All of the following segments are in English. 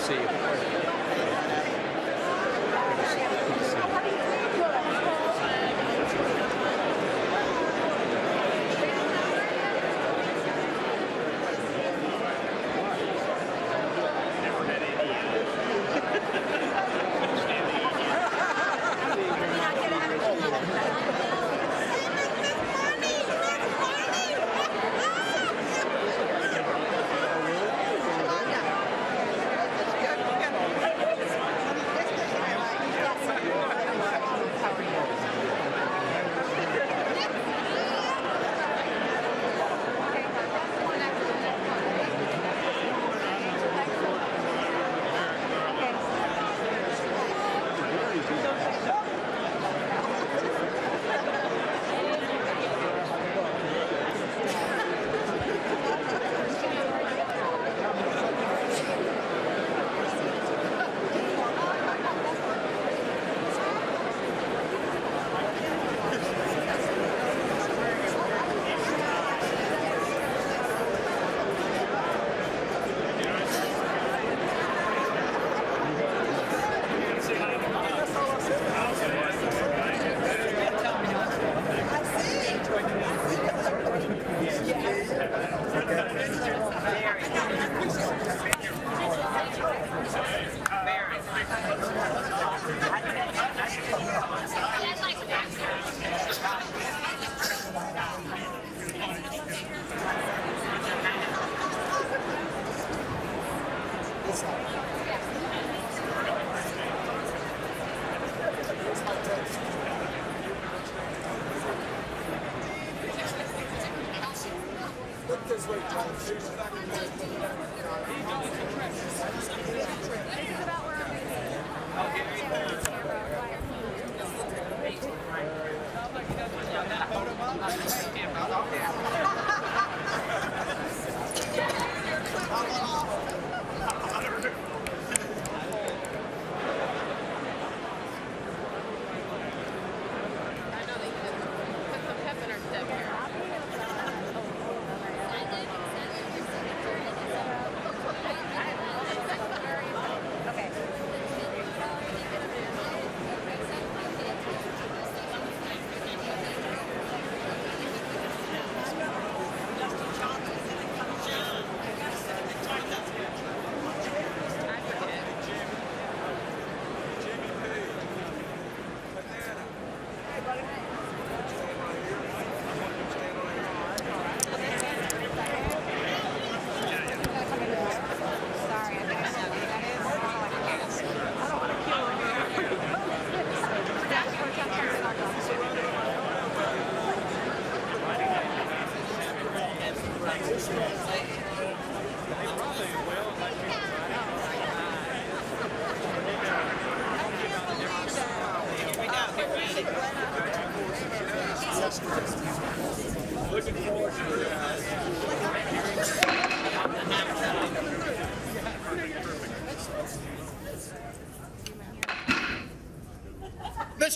see you.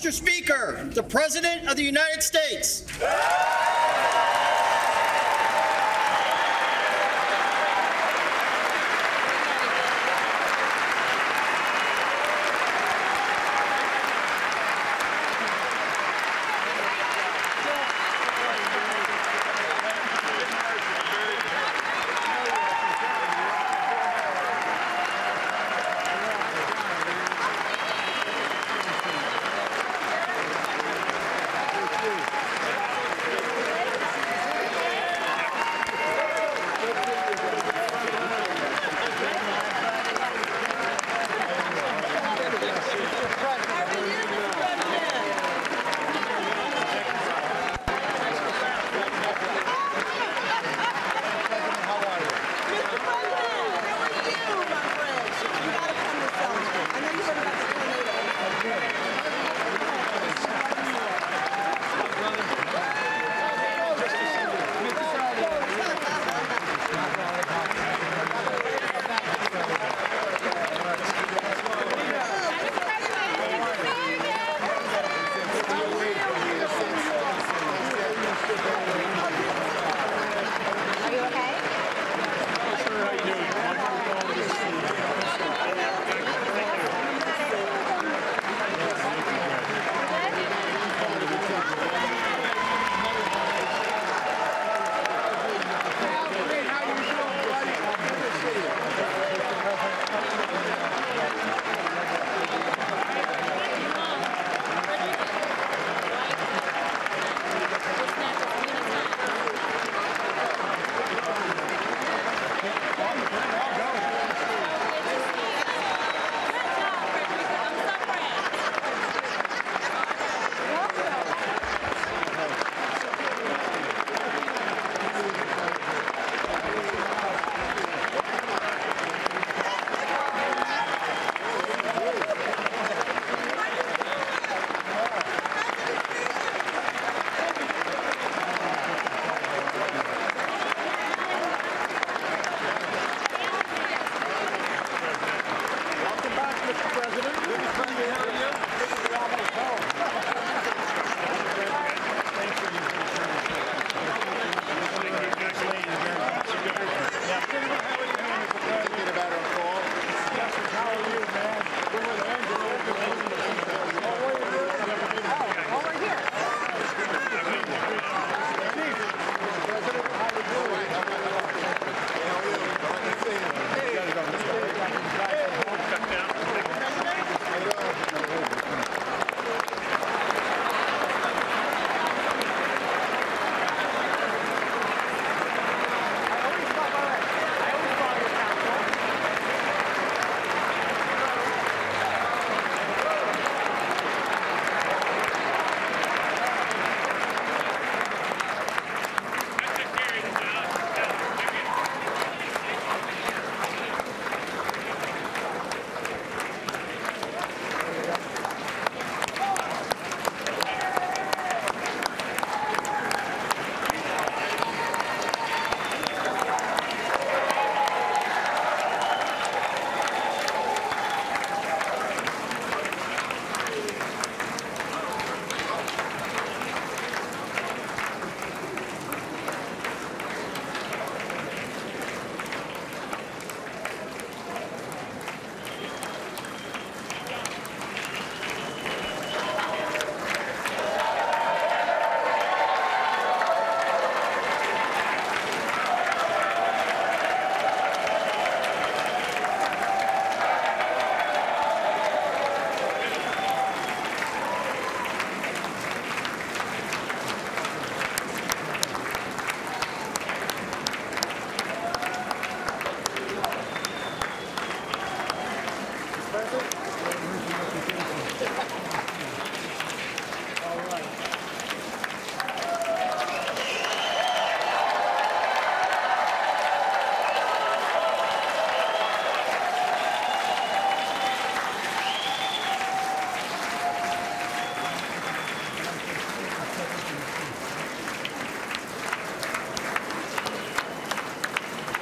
Mr. Speaker, the President of the United States.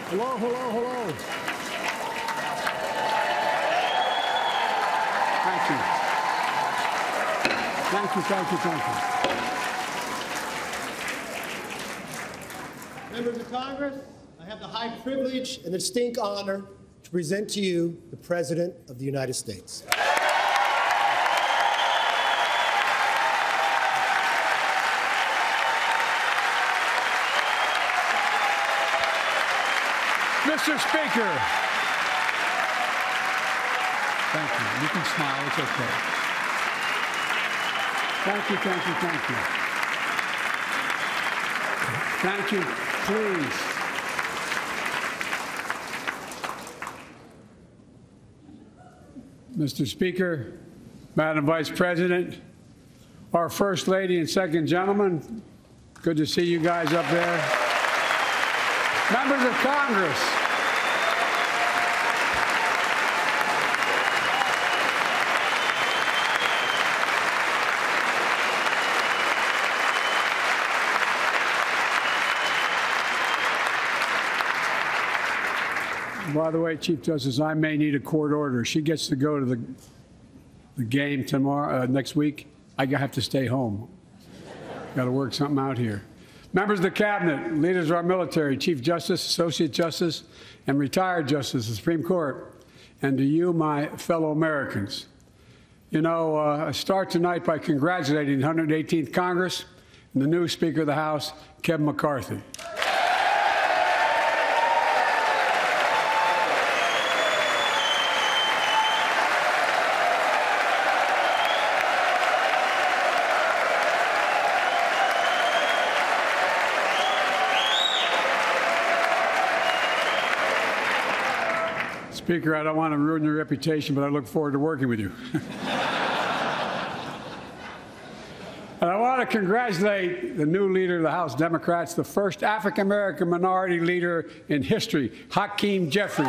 Hello, hello, hello. Thank you. Thank you, thank you, thank you. Members of Congress, I have the high privilege and the distinct honor to present to you the President of the United States. Mr. Speaker. Thank you. You can smile. It's okay. Thank you, thank you, thank you. Thank you. Please. Mr. Speaker, Madam Vice President, our First Lady and Second Gentleman, good to see you guys up there. Members of Congress. By the way, Chief Justice, I may need a court order. She gets to go to the game tomorrow, next week. I have to stay home. Got to work something out here. Members of the Cabinet, leaders of our military, Chief Justice, Associate Justice, and retired Justice of the Supreme Court, and to you, my fellow Americans. You know, I start tonight by congratulating the 118th Congress and the new Speaker of the House, Kevin McCarthy. Speaker, I don't want to ruin your reputation, but I look forward to working with you. And I want to congratulate the new leader of the House Democrats, the first African-American minority leader in history, Hakeem Jeffries.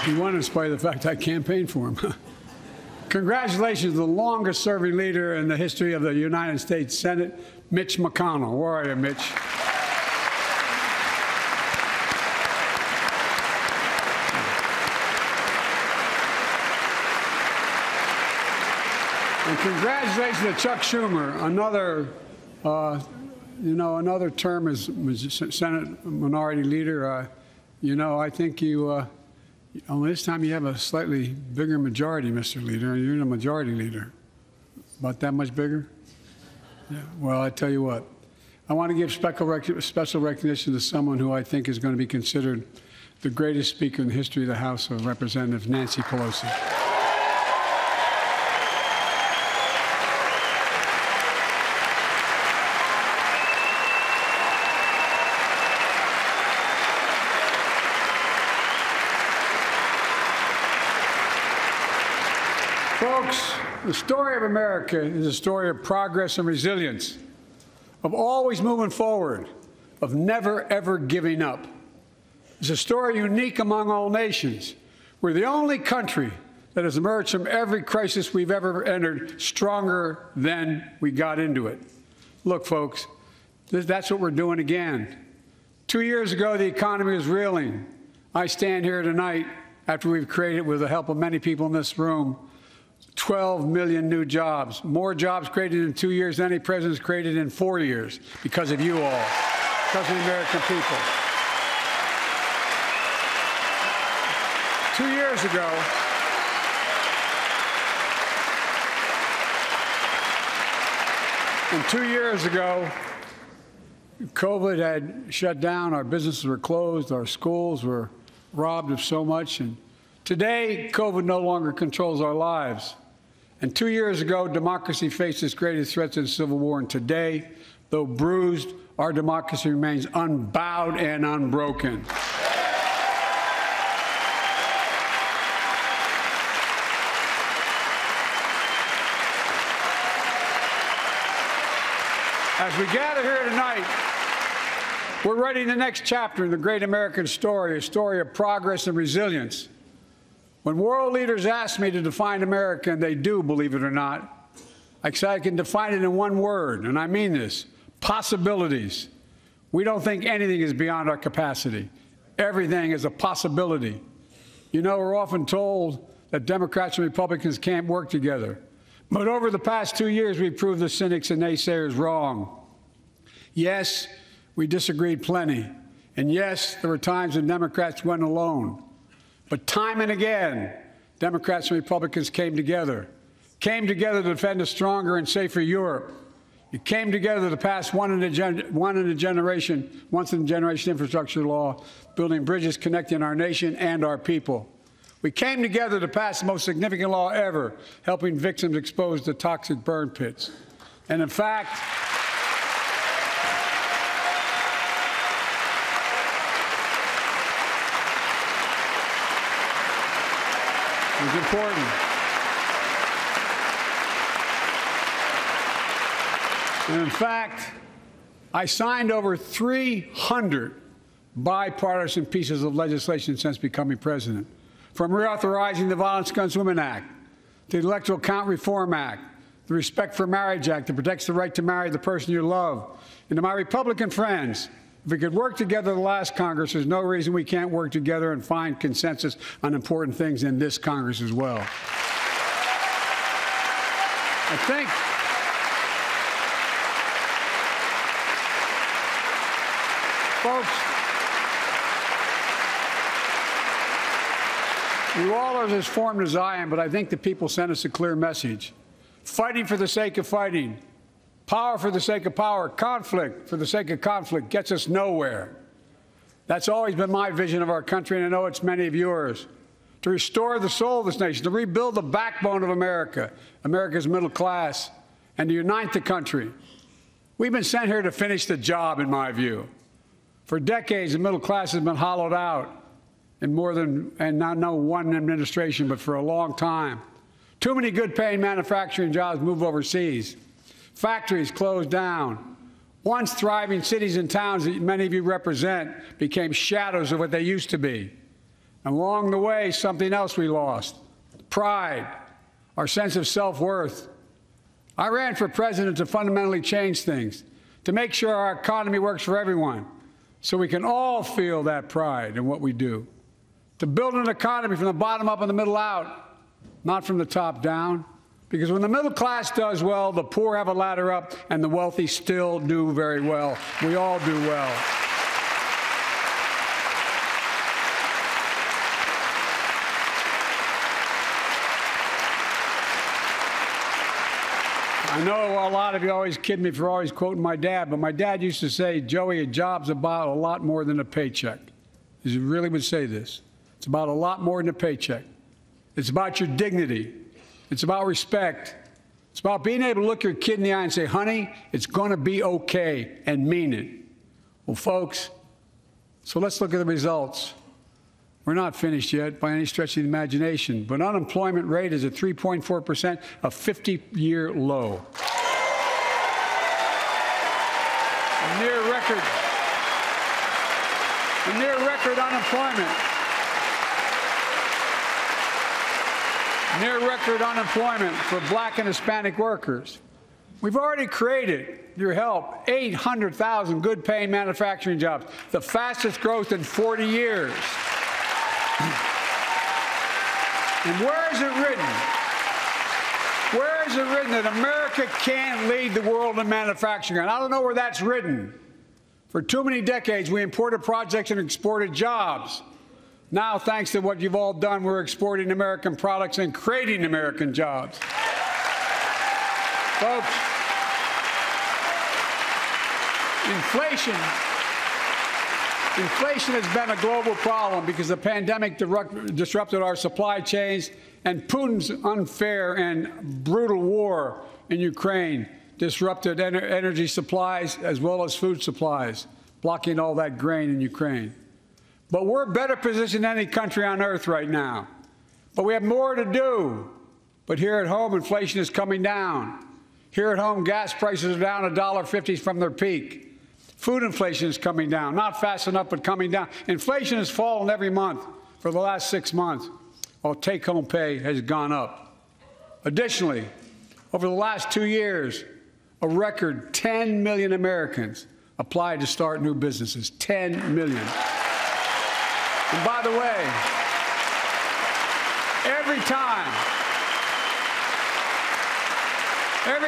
He won in spite of the fact I campaigned for him. Congratulations to the longest-serving leader in the history of the United States Senate, Mitch McConnell. Where are you, Mitch? And congratulations to Chuck Schumer, another term as Senate Minority Leader. I think you. Only this time you have a slightly bigger majority, Mr. Leader, and you're the majority leader. About that much bigger? Yeah. Well, I tell you what, I want to give special recognition to someone who I think is going to be considered the greatest speaker in the history of the House of Representatives, Nancy Pelosi. Folks, the story of America is a story of progress and resilience, of always moving forward, of never, ever giving up. It's a story unique among all nations. We're the only country that has emerged from every crisis we've ever entered stronger than we got into it. Look, folks, that's what we're doing again. 2 years ago, the economy was reeling. I stand here tonight after we've created, with the help of many people in this room, 12 million new jobs, more jobs created in 2 years than any president's created in 4 years, because of you all, because of the American people. 2 years ago, COVID had shut down, our businesses were closed, our schools were robbed of so much, and today, COVID no longer controls our lives. And 2 years ago, democracy faced its greatest threats in civil war. And today, though bruised, our democracy remains unbowed and unbroken. As we gather here tonight, We're writing the next chapter in the great American story, a story of progress and resilience. When world leaders ask me to define America, and they do, believe it or not, I can define it in one word, and I mean this: possibilities. We don't think anything is beyond our capacity. Everything is a possibility. You know, we're often told that Democrats and Republicans can't work together. But over the past 2 years, we've proved the cynics and naysayers wrong. Yes, we disagreed plenty. And yes, there were times when Democrats went alone. But time and again, Democrats and Republicans came together to defend a stronger and safer Europe. It came together to pass once in a generation infrastructure law, building bridges connecting our nation and our people. We came together to pass the most significant law ever, helping victims exposed to toxic burn pits. And in fact, it was important. And in fact, I signed over 300 bipartisan pieces of legislation since becoming president, from reauthorizing the Violence Against Women Act, the Electoral Count Reform Act, the Respect for Marriage Act that protects the right to marry the person you love. And to my Republican friends, if we could work together the last Congress, there's no reason we can't work together and find consensus on important things in this Congress as well. I think folks, you all are as formed as I am, but I think the people sent us a clear message. Fighting for the sake of fighting, power for the sake of power, conflict for the sake of conflict gets us nowhere. That's always been my vision of our country, and I know it's many of yours. To restore the soul of this nation, to rebuild the backbone of America, America's middle class, and to unite the country. We've been sent here to finish the job, in my view. For decades, the middle class has been hollowed out in more than, and not one administration, but for a long time. Too many good-paying manufacturing jobs move overseas. Factories closed down. Once thriving cities and towns that many of you represent became shadows of what they used to be. And along the way, something else we lost: pride, our sense of self-worth. I ran for president to fundamentally change things, to make sure our economy works for everyone, so we can all feel that pride in what we do. To build an economy from the bottom up and the middle out, not from the top down. Because when the middle class does well, the poor have a ladder up, and the wealthy still do very well. We all do well. I know a lot of you always kid me for always quoting my dad, but my dad used to say, Joey, a job's about a lot more than a paycheck. He really would say this. It's about a lot more than a paycheck. It's about your dignity. It's about respect. It's about being able to look your kid in the eye and say, honey, it's going to be okay, and mean it. Well, folks, so let's look at the results. We're not finished yet by any stretch of the imagination, but unemployment rate is at 3.4%, a 50-year low. Near record unemployment. Near record unemployment for Black and Hispanic workers. We've already created, your help, 800,000 good-paying manufacturing jobs, the fastest growth in 40 years. And where is it written? Where is it written that America can't lead the world in manufacturing? And I don't know where that's written. For too many decades, we imported projects and exported jobs. Now, thanks to what you've all done, we're exporting American products and creating American jobs. Folks, Inflation has been a global problem because the pandemic disrupted our supply chains, and Putin's unfair and brutal war in Ukraine disrupted energy supplies as well as food supplies, blocking all that grain in Ukraine. But we're better positioned than any country on earth right now. But we have more to do. But here at home, inflation is coming down. Here at home, gas prices are down $1.50 from their peak. Food inflation is coming down, not fast enough, but coming down. Inflation has fallen every month for the last 6 months, while take-home pay has gone up. Additionally, over the last 2 years, a record 10 million Americans applied to start new businesses. 10 million. And by the way, every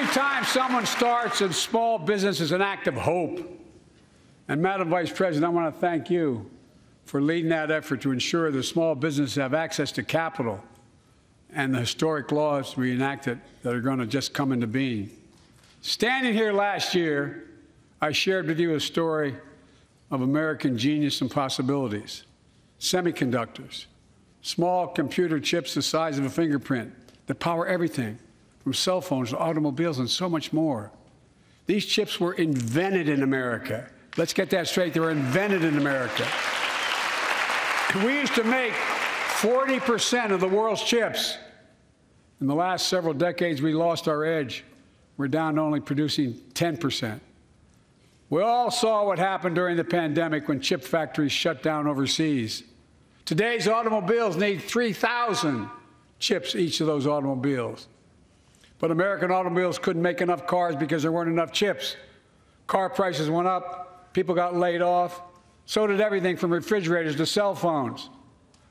time someone starts a small business is an act of hope. And Madam Vice President, I want to thank you for leading that effort to ensure that small businesses have access to capital and the historic laws we enacted that are going to just come into being. Standing here last year, I shared with you a story of American genius and possibilities. Semiconductors, small computer chips the size of a fingerprint that power everything, from cell phones to automobiles and so much more. These chips were invented in America. Let's get that straight. They were invented in America. We used to make 40% of the world's chips. In the last several decades, we lost our edge. We're down to only producing 10%. We all saw what happened during the pandemic when chip factories shut down overseas. Today's automobiles need 3,000 chips, each of those automobiles. But American automobiles couldn't make enough cars because there weren't enough chips. Car prices went up, people got laid off. So did everything from refrigerators to cell phones.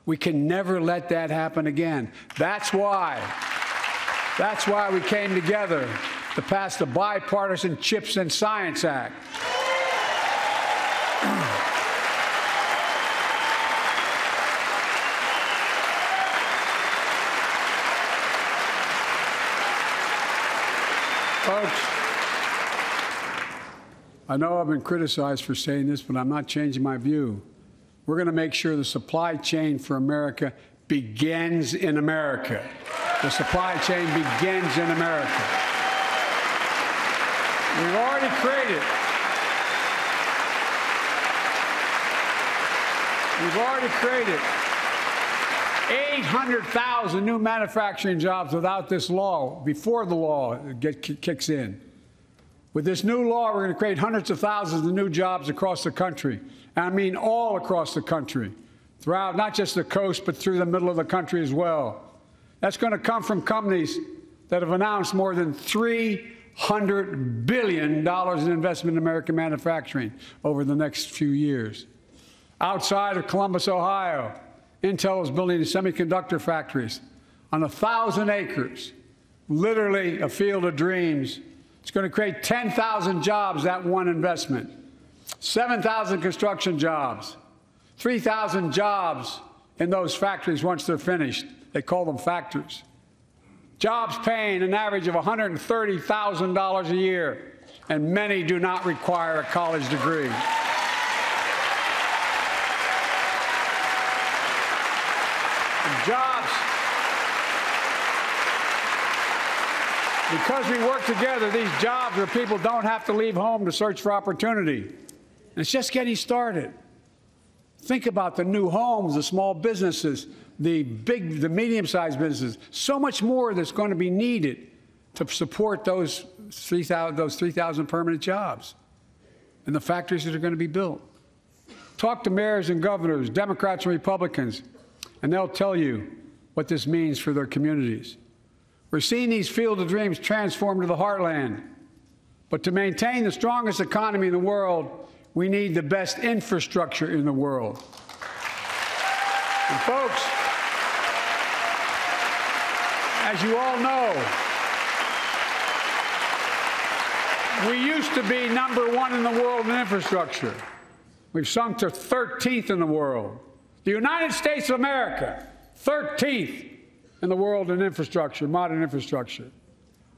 We can never let that happen again. That's why we came together to pass the Bipartisan Chips and Science Act. Folks, I know I've been criticized for saying this, but I'm not changing my view. We're going to make sure the supply chain for America begins in America. The supply chain begins in America. We've already created 800,000 new manufacturing jobs without this law, before the law kicks in. With this new law, we're going to create hundreds of thousands of new jobs across the country. And I mean all across the country, throughout not just the coast, but through the middle of the country as well. That's going to come from companies that have announced more than $300 billion in investment in American manufacturing over the next few years. Outside of Columbus, Ohio, Intel is building semiconductor factories on 1,000 acres, literally a field of dreams. It's going to create 10,000 jobs, that one investment, 7,000 construction jobs, 3,000 jobs in those factories once they're finished. They call them factories. Jobs paying an average of $130,000 a year, and many do not require a college degree. Jobs. Because we work together, these jobs where people don't have to leave home to search for opportunity. And it's just getting started. Think about the new homes, the small businesses, the medium-sized businesses. So much more that's going to be needed to support those 3,000 permanent jobs and the factories that are going to be built. Talk to mayors and governors, Democrats and Republicans, and they'll tell you what this means for their communities. We're seeing these field of dreams transform to the heartland. But to maintain the strongest economy in the world, we need the best infrastructure in the world. And folks, as you all know, we used to be #1 in the world in infrastructure. We've sunk to 13th in the world. The United States of America, 13th in the world in infrastructure, modern infrastructure.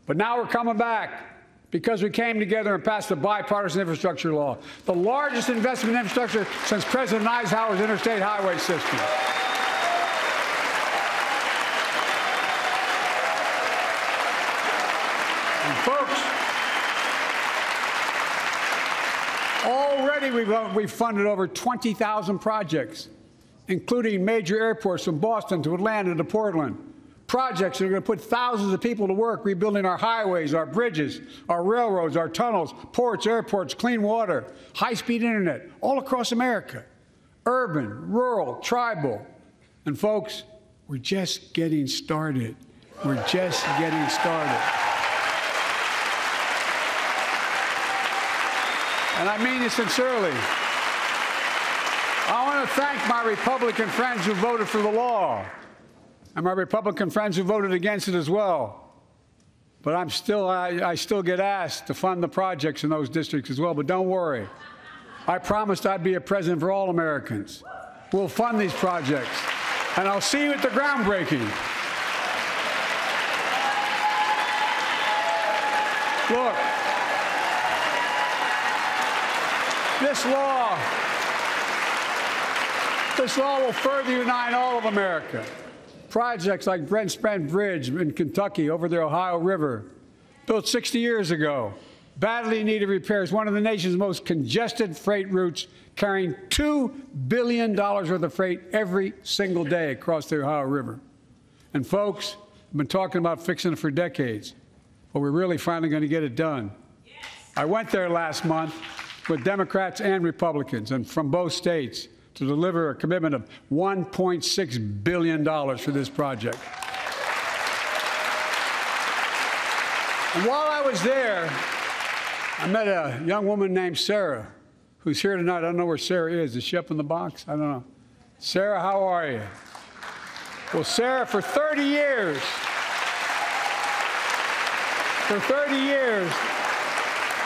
But now we're coming back because we came together and passed the bipartisan infrastructure law, the largest investment in infrastructure since President Eisenhower's interstate highway system. And folks, already we've funded over 20,000 projects, including major airports from Boston to Atlanta to Portland, projects are going to put thousands of people to work rebuilding our highways, our bridges, our railroads, our tunnels, ports, airports, clean water, high-speed internet, all across America. Urban, rural, tribal. And folks, we're just getting started. We're just getting started. And I mean it sincerely. I want to thank my Republican friends who voted for the law, and my Republican friends who voted against it as well. But I still get asked to fund the projects in those districts as well. But don't worry. I promised I'd be a president for all Americans. We'll fund these projects. And I'll see you at the groundbreaking. Look, this law will further unite all of America. Projects like Brent Spence Bridge in Kentucky over the Ohio River, built 60 years ago, badly needed repairs, one of the nation's most congested freight routes, carrying $2 billion worth of freight every single day across the Ohio River. And folks, I've been talking about fixing it for decades, but we're really finally going to get it done. Yes. I went there last month with Democrats and Republicans and from both states to deliver a commitment of $1.6 billion for this project. And while I was there, I met a young woman named Sarah, who's here tonight. I don't know where Sarah is. Is she up in the box? I don't know. Sarah, how are you? Well, Sarah, for 30 years,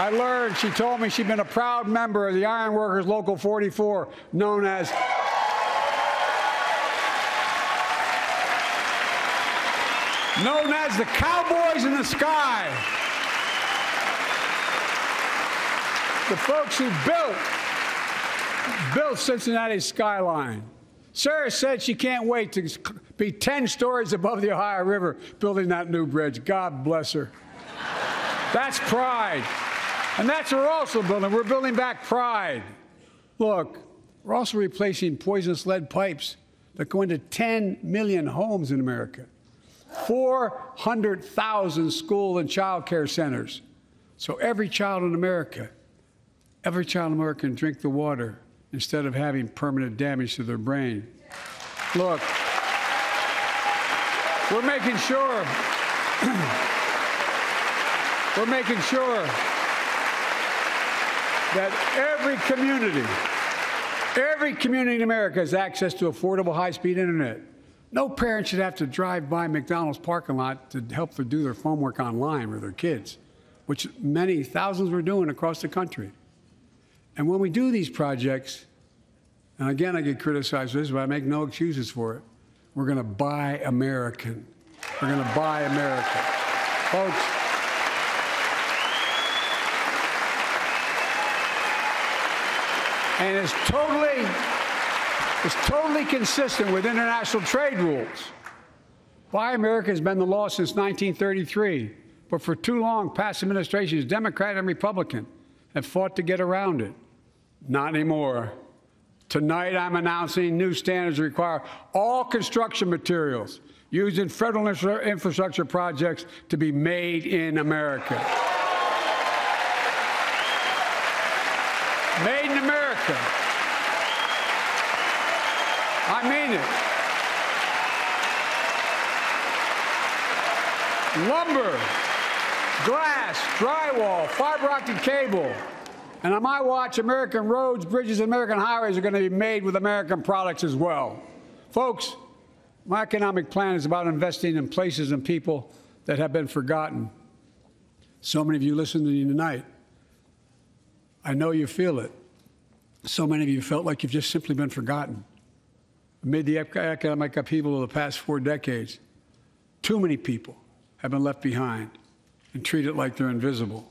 I learned, she told me she'd been a proud member of the Iron Workers Local 44, known as the Cowboys in the Sky. The folks who built Cincinnati's skyline. Sarah said she can't wait to be 10 stories above the Ohio River building that new bridge. God bless her. That's pride. And that's what we're also building. We're building back pride. Look, we're also replacing poisonous lead pipes that go into 10 million homes in America, 400,000 school and child care centers. So every child in America can drink the water instead of having permanent damage to their brain. Look, we're making sure that every community in America has access to affordable high-speed internet. No parent should have to drive by McDonald's parking lot to help them do their homework online with their kids, which many thousands were doing across the country. And when we do these projects, and again, I get criticized for this, but I make no excuses for it, we're going to buy American. We're going to buy America. Folks, and it's totally consistent with international trade rules. Buy America has been the law since 1933, but for too long, past administrations, Democrat and Republican, have fought to get around it. Not anymore. Tonight, I'm announcing new standards that require all construction materials used in federal infrastructure projects to be made in America. Made in America. I mean it. Lumber, glass, drywall, fiber optic cable. And on my watch, American roads, bridges, and American highways are going to be made with American products as well. Folks, my economic plan is about investing in places and people that have been forgotten. So many of you listening to me tonight, I know you feel it. So many of you felt like you've just simply been forgotten. Amid the economic upheaval of the past 4 decades, too many people have been left behind and treated like they're invisible.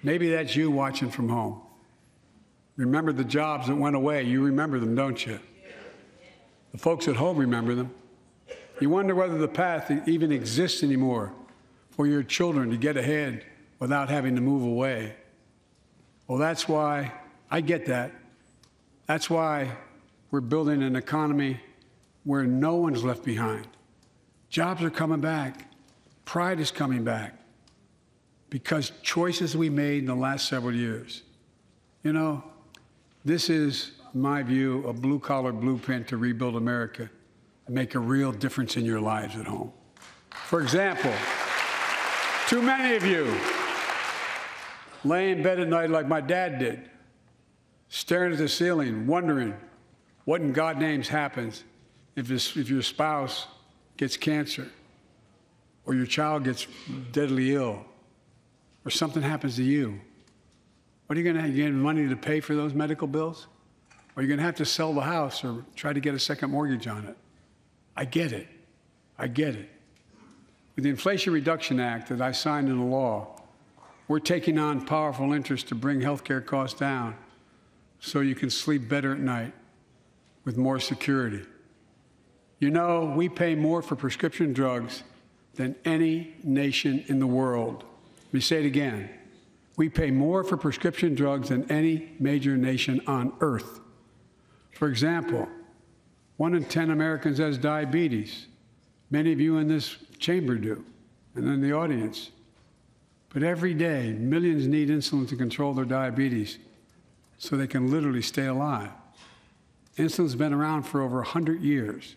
Maybe that's you watching from home. Remember the jobs that went away. You remember them, don't you? The folks at home remember them. You wonder whether the path even exists anymore for your children to get ahead without having to move away. Well, that's why I get that. That's why we're building an economy where no one's left behind. Jobs are coming back. Pride is coming back because choices we made in the last several years. You know, this is, in my view, a blue-collar blueprint to rebuild America and make a real difference in your lives at home. For example, too many of you lay in bed at night like my dad did, staring at the ceiling, wondering what in God's name happens if your spouse gets cancer, or your child gets deadly ill, or something happens to you. What are you going to have? You get money to pay for those medical bills? Or are you going to have to sell the house or try to get a second mortgage on it? I get it. I get it. With the Inflation Reduction Act that I signed into law, we're taking on powerful interests to bring health care costs down so you can sleep better at night with more security. You know, we pay more for prescription drugs than any nation in the world. Let me say it again. We pay more for prescription drugs than any major nation on earth. For example, 1 in 10 Americans has diabetes. Many of you in this chamber do, and in the audience. But every day, millions need insulin to control their diabetes so they can literally stay alive. Insulin's been around for over 100 years.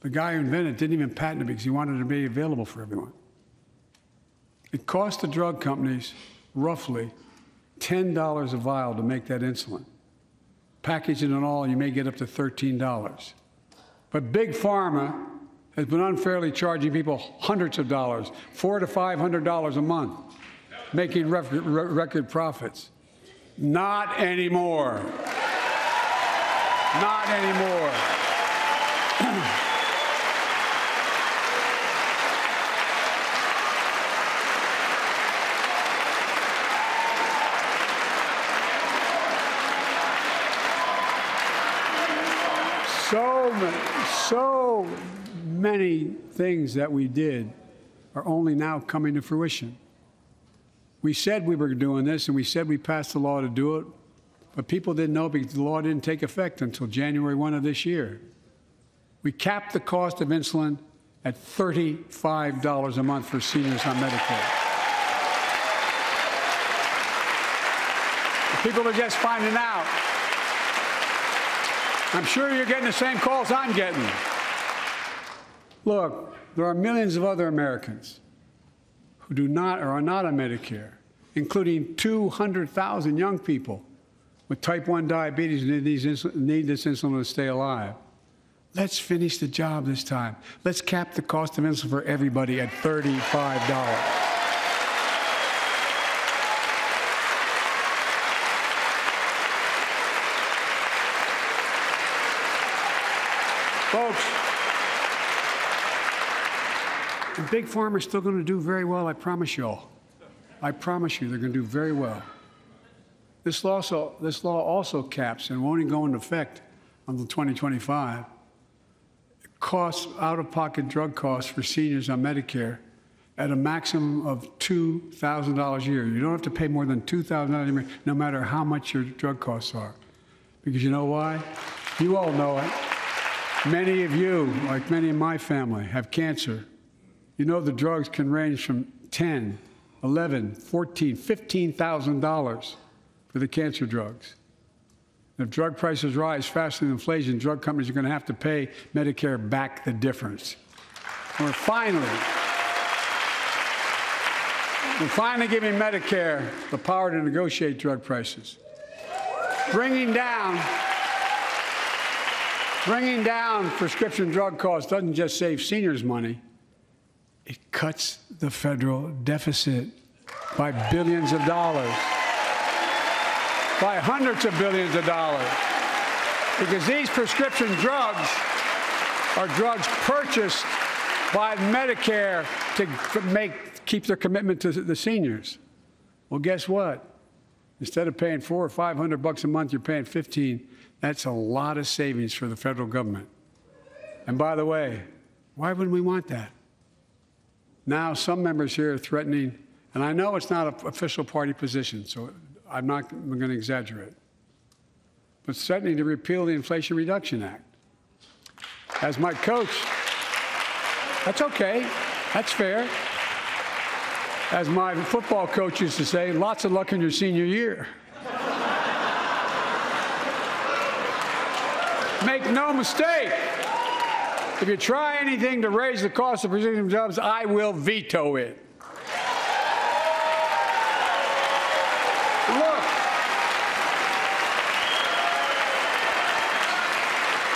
The guy who invented it didn't even patent it because he wanted it to be available for everyone. It cost the drug companies roughly $10 a vial to make that insulin. Packaging and all, you may get up to $13. But Big Pharma has been unfairly charging people hundreds of dollars, $400 to $500 a month, making record profits. Not anymore. Not anymore. So many things that we did are only now coming to fruition. We said we were doing this, and we said we passed the law to do it, but people didn't know because the law didn't take effect until January 1 of this year. We capped the cost of insulin at $35 a month for seniors on Medicare. People are just finding out. I'm sure you're getting the same calls I'm getting. Look, there are millions of other Americans who do not or are not on Medicare, including 200,000 young people with type 1 diabetes who need this insulin to stay alive. Let's finish the job this time. Let's cap the cost of insulin for everybody at $35. Folks, and Big Pharma is still going to do very well, I promise you all. I promise you they're going to do very well. This law also caps and won't even go into effect until 2025. Costs, out-of-pocket drug costs for seniors on Medicare at a maximum of $2,000 a year. You don't have to pay more than $2,000 a year, no matter how much your drug costs are. Because you know why? You all know it. Many of you, like many in my family, have cancer. You know the drugs can range from $10,000, $11,000, $14,000, $15,000 for the cancer drugs. If drug prices rise faster than inflation, drug companies are going to have to pay Medicare back the difference. We're finally giving Medicare the power to negotiate drug prices. Bringing down prescription drug costs doesn't just save seniors money, it cuts the federal deficit by billions of dollars, by hundreds of billions of dollars. Because these prescription drugs are drugs purchased by Medicare to keep their commitment to the seniors. Well, guess what? Instead of paying $400 or $500 a month, you're paying $15. That's a lot of savings for the federal government. And by the way, why wouldn't we want that? Now, some members here are threatening, and I know it's not an official party position, so I'm going to exaggerate, but threatening to repeal the Inflation Reduction Act. As my coach That's okay. That's fair. As my football coach used to say, lots of luck in your senior year. Make no mistake, if you try anything to raise the cost of producing jobs, I will veto it. Look,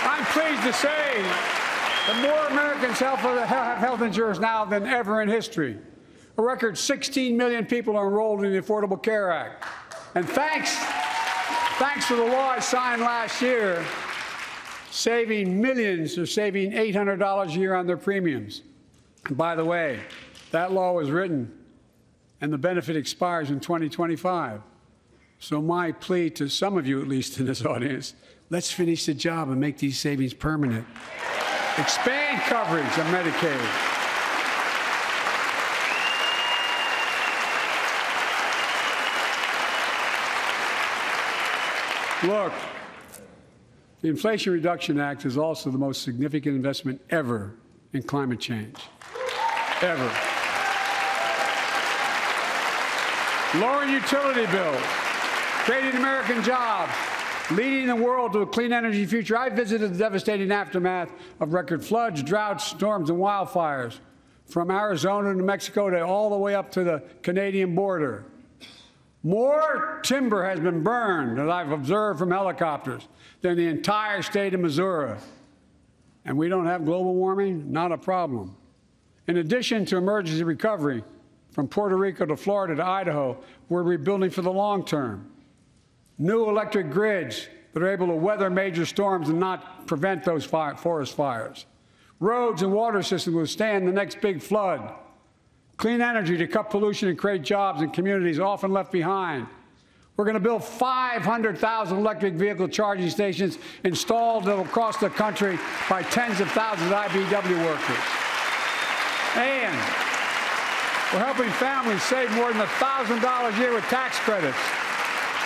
I'm pleased to say that more Americans have health insurance now than ever in history. A record 16 million people are enrolled in the Affordable Care Act. And thanks to the law I signed last year, millions are saving $800 a year on their premiums. And by the way, that law was written and the benefit expires in 2025. So my plea to some of you, at least in this audience, let's finish the job and make these savings permanent. Expand coverage of Medicaid. Look, the Inflation Reduction Act is also the most significant investment ever in climate change. Ever. Lowering utility bills, creating American jobs, leading the world to a clean energy future. I visited the devastating aftermath of record floods, droughts, storms, and wildfires from Arizona to Mexico to all the way up to the Canadian border. More timber has been burned, as I've observed from helicopters, than the entire state of Missouri. And we don't have global warming? Not a problem. In addition to emergency recovery, from Puerto Rico to Florida to Idaho, we're rebuilding for the long term. New electric grids that are able to weather major storms and not prevent those forest fires. Roads and water systems will withstand the next big flood. Clean energy to cut pollution and create jobs in communities often left behind. We're going to build 500,000 electric vehicle charging stations installed across the country by tens of thousands of IBEW workers. And we're helping families save more than $1,000 a year with tax credits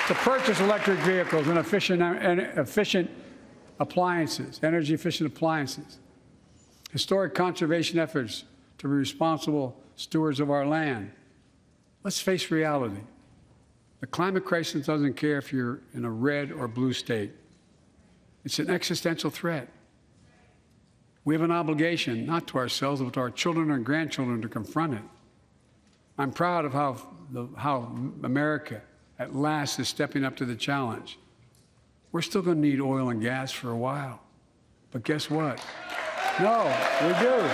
to purchase electric vehicles and efficient appliances, energy-efficient appliances. Historic conservation efforts to be responsible stewards of our land. Let's face reality. The climate crisis doesn't care if you're in a red or blue state. It's an existential threat. We have an obligation, not to ourselves, but to our children and grandchildren, to confront it. I'm proud of how America, at last, is stepping up to the challenge. We're still going to need oil and gas for a while. But guess what? No, we do.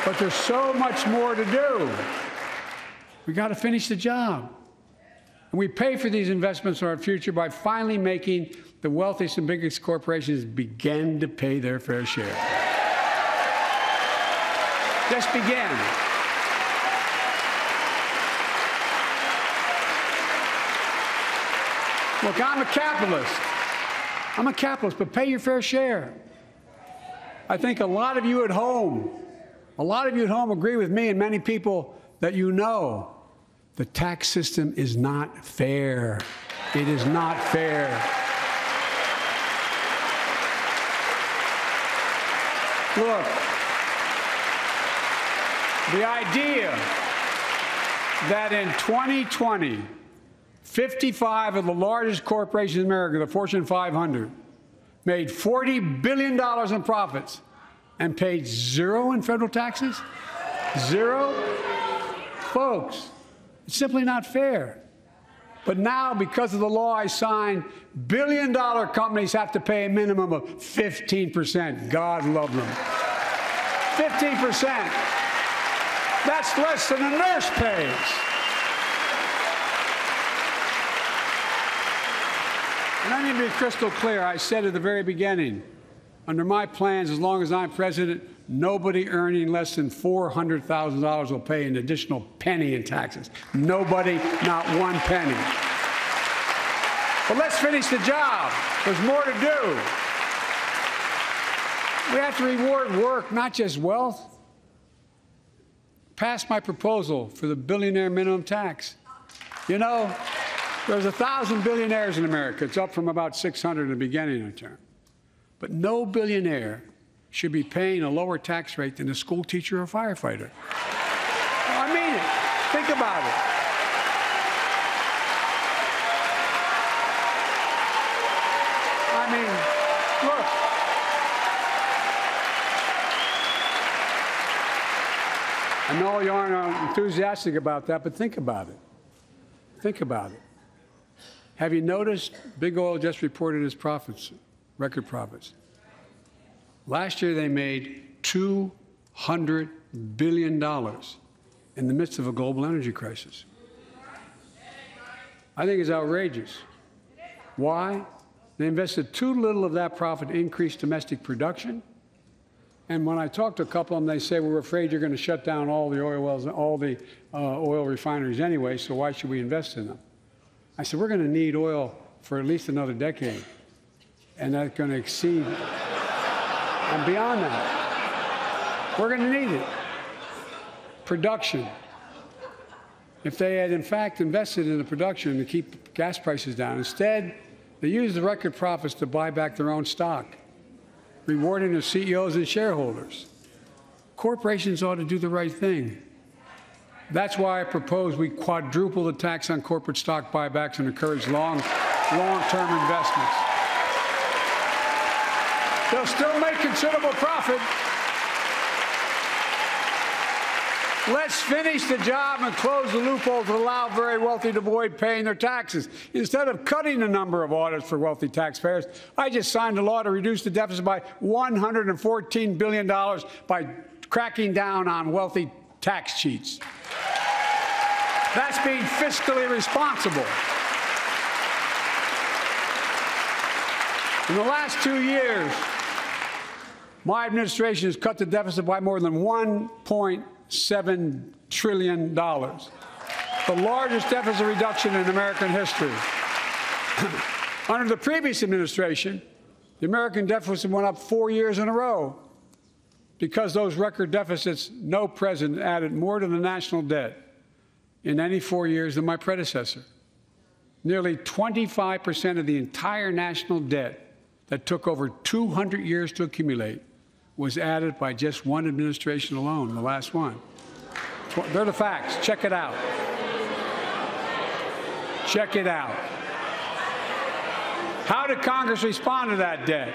But there's so much more to do. We got to finish the job. And we pay for these investments in our future by finally making the wealthiest and biggest corporations begin to pay their fair share. Just begin. Look, I'm a capitalist. I'm a capitalist, but pay your fair share. I think a lot of you at home agree with me and many people that you know. The tax system is not fair. It is not fair. Look, the idea that in 2020, 55 of the largest corporations in America, the Fortune 500, made $40 billion in profits and paid zero in federal taxes? Zero? Folks, it's simply not fair. But now, because of the law I signed, billion-dollar companies have to pay a minimum of 15%. God love them. 15%. That's less than a nurse pays. And I need to be crystal clear. I said at the very beginning, under my plans, as long as I'm president, nobody earning less than $400,000 will pay an additional penny in taxes. Nobody, not one penny. But let's finish the job. There's more to do. We have to reward work, not just wealth. Pass my proposal for the billionaire minimum tax. You know, there's 1,000 billionaires in America. It's up from about 600 in the beginning of the term. But no billionaire should be paying a lower tax rate than a school teacher or firefighter. I mean it. Think about it. I mean, look. I know you aren't enthusiastic about that, but think about it. Think about it. Have you noticed Big Oil just reported its profits, record profits? Last year they made $200 billion in the midst of a global energy crisis. I think it's outrageous. Why? They invested too little of that profit to increase domestic production. And when I talk to a couple of them, they say, we're afraid you're going to shut down all the oil wells, all the oil refineries anyway, so why should we invest in them? I said, we're going to need oil for at least another decade, and that's going to exceed and beyond that. We're going to need it. Production. If they had, in fact, invested in the production to keep gas prices down, instead, they used the record profits to buy back their own stock, rewarding their CEOs and shareholders. Corporations ought to do the right thing. That's why I propose we quadruple the tax on corporate stock buybacks and encourage long-term investments. They'll still make considerable profit. Let's finish the job and close the loophole to allow very wealthy to avoid paying their taxes. Instead of cutting the number of audits for wealthy taxpayers, I just signed a law to reduce the deficit by $114 billion by cracking down on wealthy tax cheats. That's being fiscally responsible. In the last 2 years, my administration has cut the deficit by more than $1.7 trillion, the largest deficit reduction in American history. Under the previous administration, the American deficit went up 4 years in a row. Because those record deficits, no president added more to the national debt in any 4 years than my predecessor. Nearly 25% of the entire national debt that took over 200 years to accumulate was added by just one administration alone, the last one. They're the facts. Check it out. Check it out. How did Congress respond to that debt?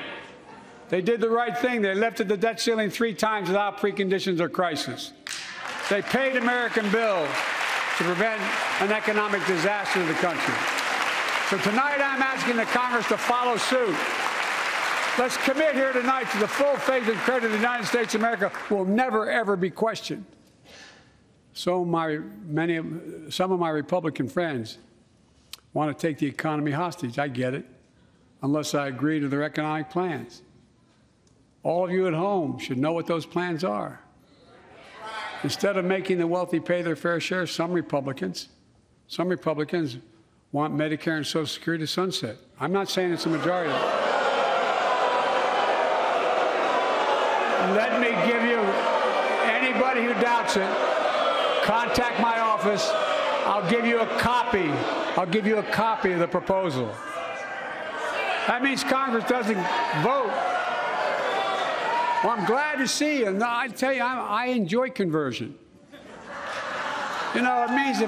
They did the right thing. They lifted the debt ceiling 3 times without preconditions or crisis. They paid American bills to prevent an economic disaster in the country. So tonight I'm asking the Congress to follow suit. Let's commit here tonight to the full faith and credit of the United States of America will never, ever be questioned. Some of my Republican friends want to take the economy hostage. I get it, unless I agree to their economic plans. All of you at home should know what those plans are. Instead of making the wealthy pay their fair share, some Republicans want Medicare and Social Security to sunset. I'm not saying it's a majority. Let me give you, anybody who doubts it, contact my office. I'll give you a copy. I'll give you a copy of the proposal. That means Congress doesn't vote. Well, I'm glad to see you. No, I tell you, I enjoy conversion. You know, it means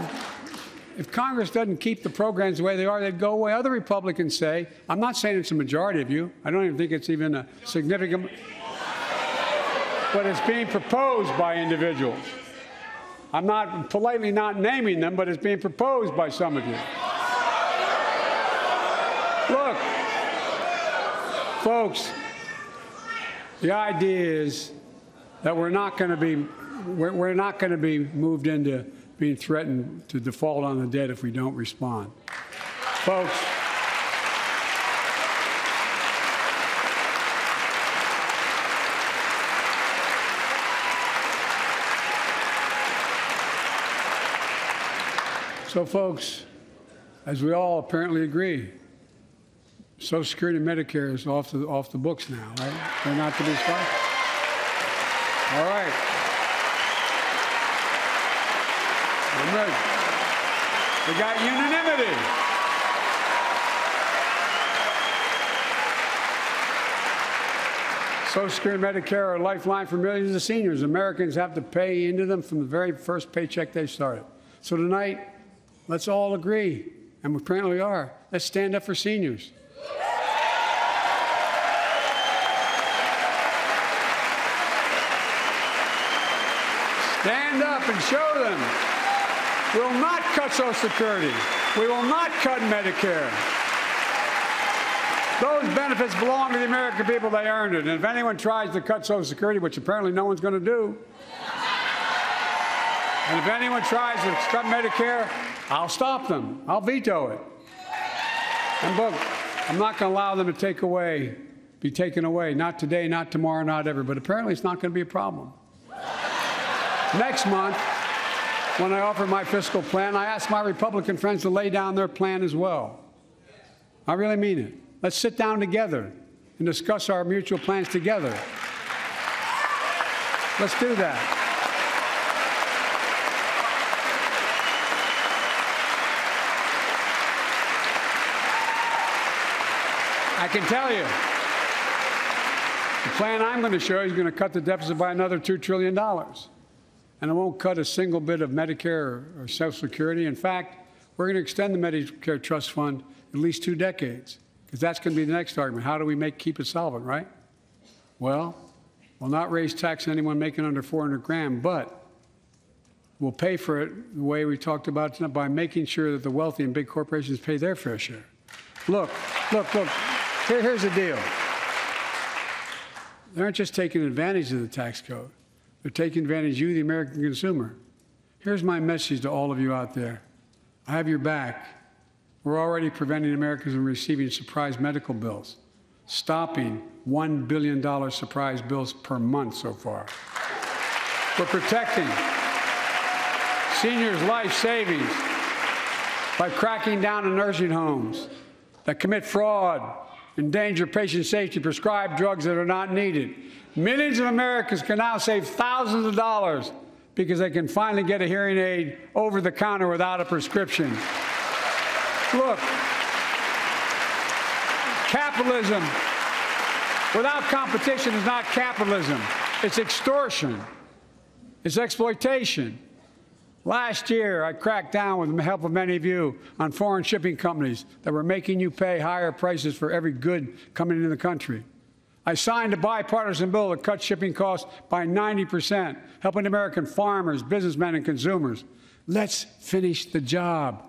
if Congress doesn't keep the programs the way they are, they'd go away. Other Republicans say, I'm not saying it's a majority of you. I don't even think it's even a significant, but it's being proposed by individuals. I'm not politely not naming them, but it's being proposed by some of you. Look, folks, the idea is that we're not going to be moved into being threatened to default on the debt if we don't respond. Folks, as we all apparently agree, Social Security and Medicare is off the books now, right? They're not to be stopped. All right. I'm ready. We got unanimity. Social Security and Medicare are a lifeline for millions of seniors. Americans have to pay into them from the very first paycheck they started. So tonight, let's all agree, and we apparently are, let's stand up for seniors. Stand up and show them. We will not cut Social Security. We will not cut Medicare. Those benefits belong to the American people. They earned it. And if anyone tries to cut Social Security, which apparently no one's going to do, and if anyone tries to cut Medicare, I'll stop them. I'll veto it. And look, I'm not going to allow them to be taken away. Not today, not tomorrow, not ever. But apparently it's not going to be a problem. Next month, when I offer my fiscal plan, I ask my Republican friends to lay down their plan as well. I really mean it. Let's sit down together and discuss our mutual plans together. Let's do that. I can tell you, the plan I'm going to show you is going to cut the deficit by another $2 trillion. And it won't cut a single bit of Medicare or Social Security. In fact, we're going to extend the Medicare Trust Fund at least 2 decades, because that's going to be the next argument. How do we keep it solvent, right? Well, we'll not raise tax on anyone making under 400 grand, but we'll pay for it the way we talked about tonight, by making sure that the wealthy and big corporations pay their fair share. Look. Here's the deal. They aren't just taking advantage of the tax code. They're taking advantage of you, the American consumer. Here's my message to all of you out there. I have your back. We're already preventing Americans from receiving surprise medical bills, stopping $1 billion surprise bills per month so far. We're protecting seniors' life savings by cracking down on nursing homes that commit fraud, endanger patient safety, prescribe drugs that are not needed. Millions of Americans can now save thousands of dollars because they can finally get a hearing aid over the counter without a prescription. Look, capitalism without competition is not capitalism. It's extortion. It's exploitation. Last year, I cracked down with the help of many of you on foreign shipping companies that were making you pay higher prices for every good coming into the country. I signed a bipartisan bill that cut shipping costs by 90%, helping American farmers, businessmen, and consumers. Let's finish the job.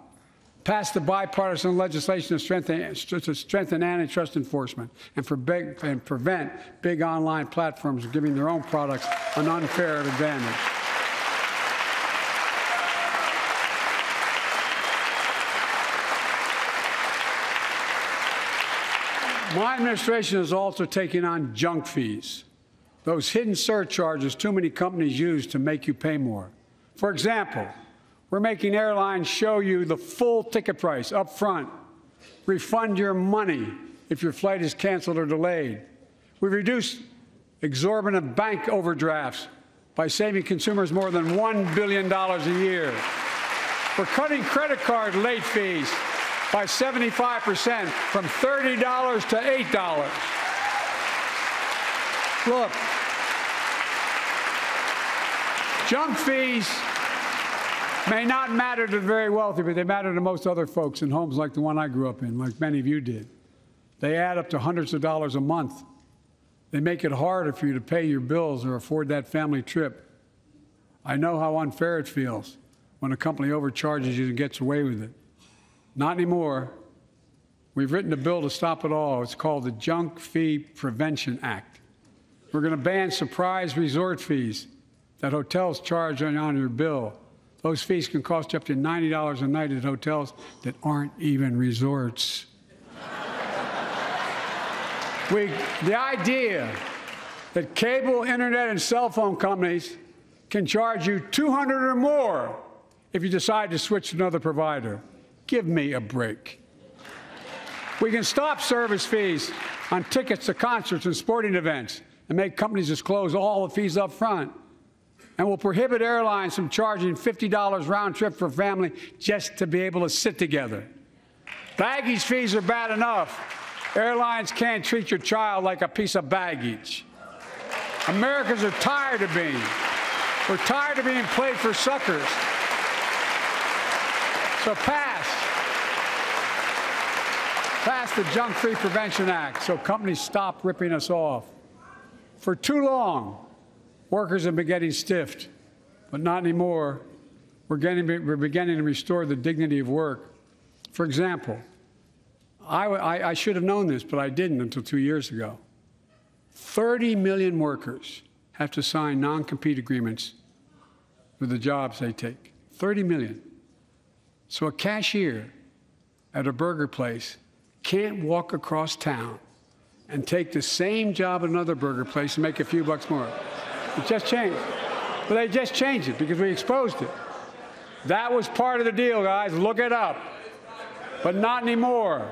Pass the bipartisan legislation to strengthen antitrust enforcement and prevent big online platforms from giving their own products an unfair advantage. My administration is also taking on junk fees, those hidden surcharges too many companies use to make you pay more. For example, we're making airlines show you the full ticket price up front, refund your money if your flight is canceled or delayed. We've reduced exorbitant bank overdrafts by saving consumers more than $1 billion a year. We're cutting credit card late fees by 75%, from $30 to $8. Look, junk fees may not matter to the very wealthy, but they matter to most other folks in homes like the one I grew up in, like many of you did. They add up to hundreds of dollars a month. They make it harder for you to pay your bills or afford that family trip. I know how unfair it feels when a company overcharges you and gets away with it. Not anymore. We've written a bill to stop it all. It's called the Junk Fee Prevention Act. We're going to ban surprise resort fees that hotels charge on your bill. Those fees can cost you up to $90 a night at hotels that aren't even resorts. The idea that cable, internet, and cell phone companies can charge you $200 or more if you decide to switch to another provider. Give me a break. We can stop service fees on tickets to concerts and sporting events and make companies disclose all the fees up front. And we'll prohibit airlines from charging $50 round trip for a family just to be able to sit together. Baggage fees are bad enough. Airlines can't treat your child like a piece of baggage. Americans are tired of being. We're tired of being played for suckers. So pass the Junk-Free Prevention Act so companies stop ripping us off. For too long, workers have been getting stiffed, but not anymore. We're beginning to restore the dignity of work. For example, I should have known this, but I didn't until 2 years ago. 30 million workers have to sign non-compete agreements with the jobs they take. 30 million. So a cashier at a burger place can't walk across town and take the same job at another burger place and make a few bucks more. It just changed. But they just changed it because we exposed it. That was part of the deal, guys. Look it up. But not anymore.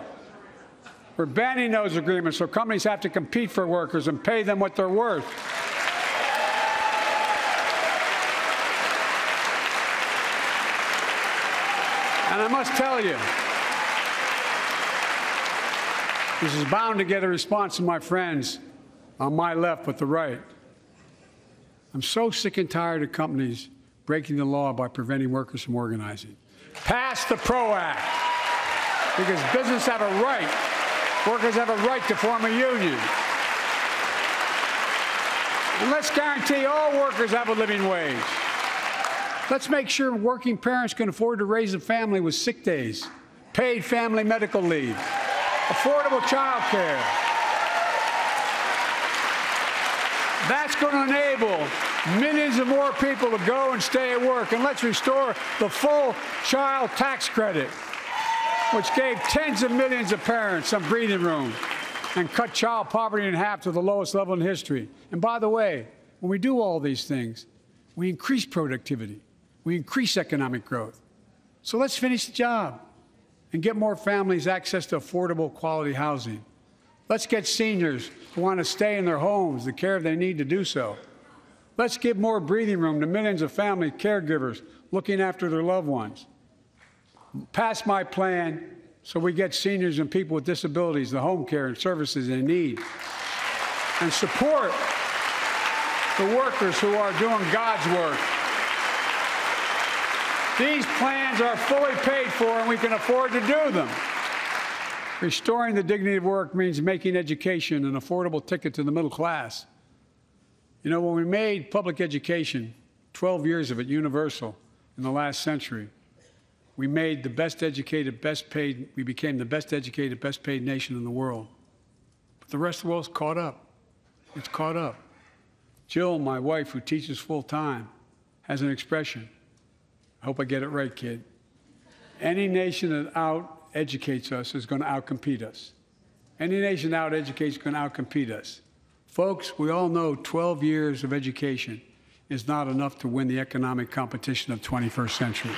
We're banning those agreements so companies have to compete for workers and pay them what they're worth. And I must tell you, this is bound to get a response from my friends on my left but the right. I'm so sick and tired of companies breaking the law by preventing workers from organizing. Pass the PRO Act, because businesses have a right, workers have a right to form a union. And let's guarantee all workers have a living wage. Let's make sure working parents can afford to raise a family with sick days, paid family medical leave, affordable child care. That's going to enable millions of more people to go and stay at work. And let's restore the full child tax credit, which gave tens of millions of parents some breathing room and cut child poverty in half to the lowest level in history. And by the way, when we do all these things, we increase productivity. We increase economic growth. So let's finish the job and get more families access to affordable, quality housing. Let's get seniors who want to stay in their homes the care they need to do so. Let's give more breathing room to millions of family caregivers looking after their loved ones. Pass my plan so we get seniors and people with disabilities the home care and services they need. And support the workers who are doing God's work. These plans are fully paid for, and we can afford to do them. Restoring the dignity of work means making education an affordable ticket to the middle class. You know, when we made public education, 12 years of it, universal in the last century, we made the best educated, best paid, we became the best educated, best paid nation in the world. But the rest of the world's caught up. It's caught up. Jill, my wife, who teaches full time, has an expression. I hope I get it right, kid. Any nation that out-educates us is going to out-compete us. Any nation that out-educates is going to out-compete us. Folks, we all know 12 years of education is not enough to win the economic competition of the 21st century.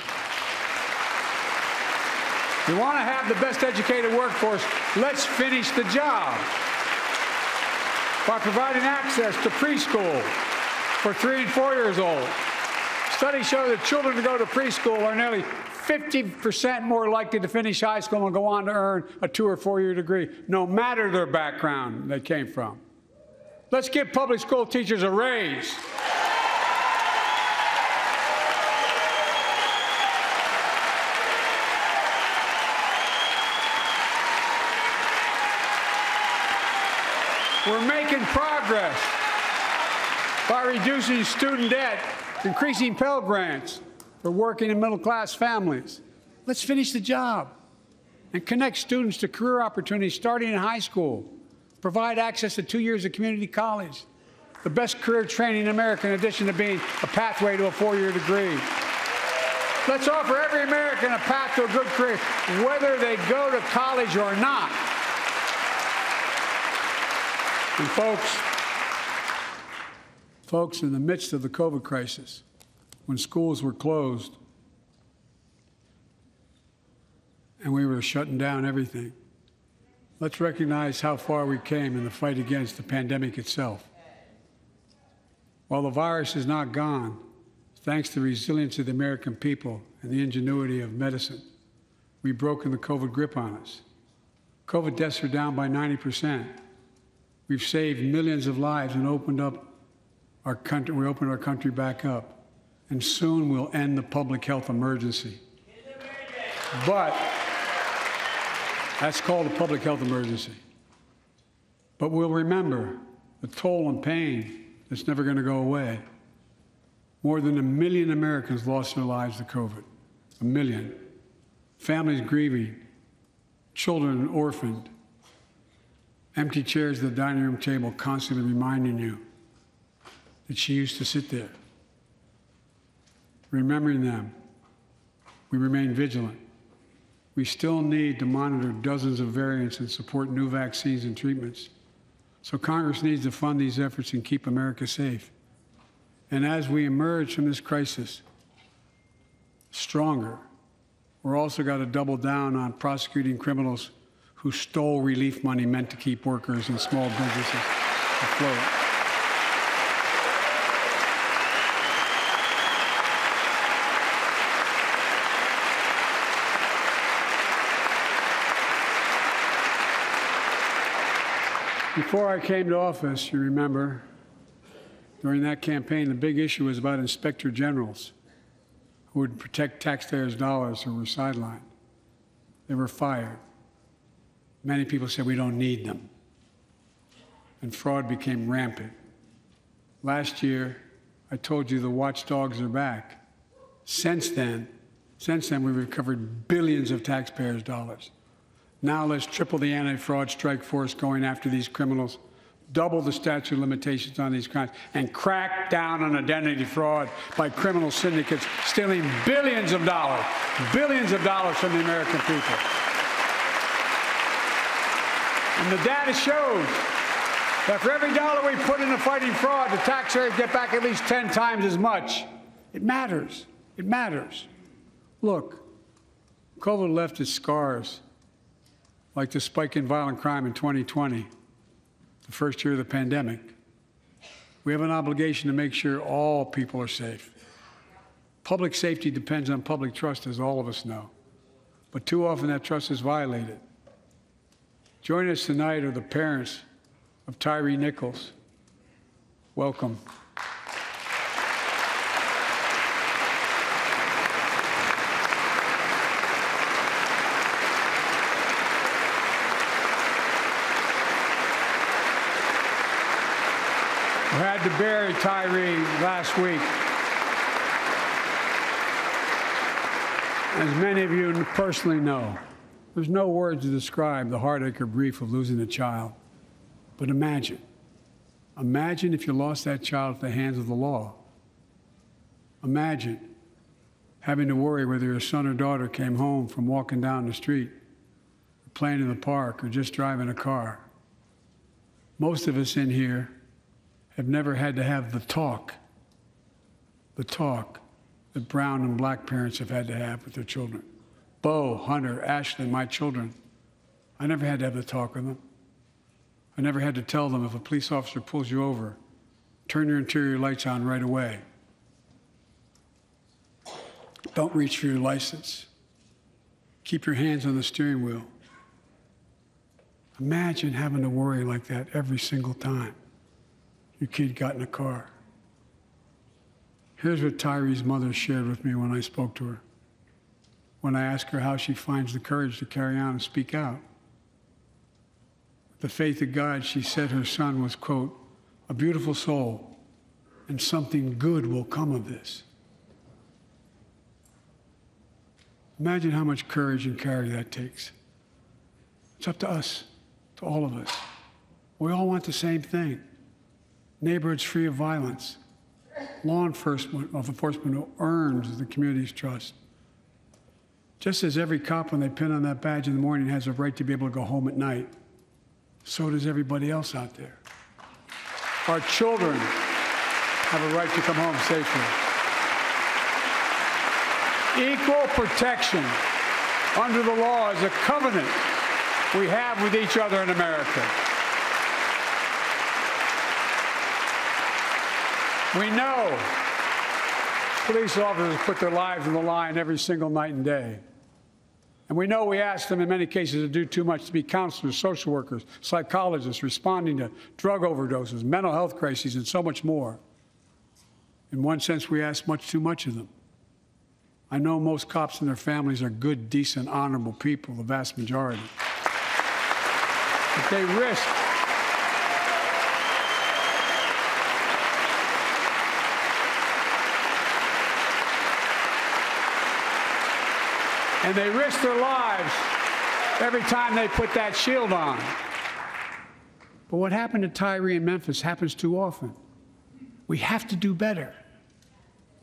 We want to have the best educated workforce. Let's finish the job by providing access to preschool for 3 and 4 years old. Studies show that children who go to preschool are nearly 50% more likely to finish high school and go on to earn a 2 or 4 year degree, no matter their background they came from. Let's give public school teachers a raise. We're making progress by reducing student debt, increasing Pell Grants for working and middle-class families. Let's finish the job and connect students to career opportunities starting in high school. Provide access to 2 years of community college, the best career training in America, in addition to being a pathway to a 4-year degree. Let's offer every American a path to a good career, whether they go to college or not. And folks, in the midst of the COVID crisis, when schools were closed and we were shutting down everything, let's recognize how far we came in the fight against the pandemic itself. While the virus is not gone, thanks to the resilience of the American people and the ingenuity of medicine, we've broken the COVID grip on us. COVID deaths are down by 90%. We've saved millions of lives and opened up our country, we opened our country back up, and soon we'll end the public health emergency. But that's called a public health emergency. But we'll remember the toll and pain that's never going to go away. More than 1 million Americans lost their lives to COVID. 1 million. Families grieving, children orphaned, empty chairs at the dining room table constantly reminding you that she used to sit there. Remembering them, we remain vigilant. We still need to monitor dozens of variants and support new vaccines and treatments. So Congress needs to fund these efforts and keep America safe. And as we emerge from this crisis stronger, we're also got to double down on prosecuting criminals who stole relief money meant to keep workers and small businesses afloat. Before I came to office, you remember, during that campaign, the big issue was about inspector generals who would protect taxpayers' dollars who were sidelined. They were fired. Many people said we don't need them. And fraud became rampant. Last year, I told you the watchdogs are back. Since then, we've recovered billions of taxpayers' dollars. Now let's triple the anti-fraud strike force going after these criminals, double the statute of limitations on these crimes, and crack down on identity fraud by criminal syndicates stealing billions of dollars from the American people. And the data shows that for every dollar we put into fighting fraud, the taxpayers get back at least 10 times as much. It matters. It matters. Look, COVID left its scars, like the spike in violent crime in 2020, the first year of the pandemic. We have an obligation to make sure all people are safe. Public safety depends on public trust, as all of us know. But too often that trust is violated. Joining us tonight are the parents of Tyree Nichols. Welcome. We had to bury Tyree last week. As many of you personally know, there's no words to describe the heartache or grief of losing a child. But imagine if you lost that child at the hands of the law. Imagine having to worry whether your son or daughter came home from walking down the street, or playing in the park, or just driving a car. Most of us in here have never had to have the talk that brown and black parents have had to have with their children. Bo, Hunter, Ashley, my children, I never had to have the talk with them. I never had to tell them if a police officer pulls you over, turn your interior lights on right away. Don't reach for your license. Keep your hands on the steering wheel. Imagine having to worry like that every single time your kid got in a car. Here's what Tyree's mother shared with me when I spoke to her. When I asked her how she finds the courage to carry on and speak out. With the faith of God, she said her son was, quote, a beautiful soul, and something good will come of this. Imagine how much courage and character that takes. It's up to us, to all of us. We all want the same thing. Neighborhoods free of violence. Law enforcement who earns the community's trust. Just as every cop, when they pin on that badge in the morning, has a right to be able to go home at night, so does everybody else out there. Our children have a right to come home safely. Equal protection under the law is a covenant we have with each other in America. We know police officers put their lives on the line every single night and day. And we know we ask them in many cases to do too much, to be counselors, social workers, psychologists, responding to drug overdoses, mental health crises, and so much more. In one sense, we ask much too much of them. I know most cops and their families are good, decent, honorable people, the vast majority. But they risk their lives every time they put that shield on. But what happened to Tyre in Memphis happens too often. We have to do better.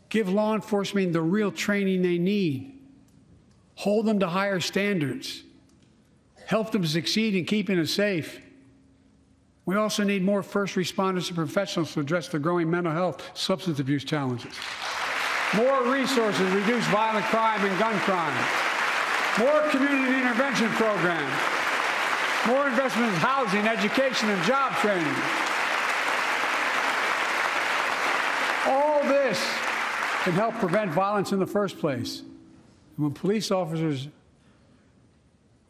Give law enforcement the real training they need. Hold them to higher standards. Help them succeed in keeping us safe. We also need more first responders and professionals to address the growing mental health, substance abuse challenges. More resources to reduce violent crime and gun crime. More community intervention programs. More investment in housing, education, and job training. All this can help prevent violence in the first place. And when police officers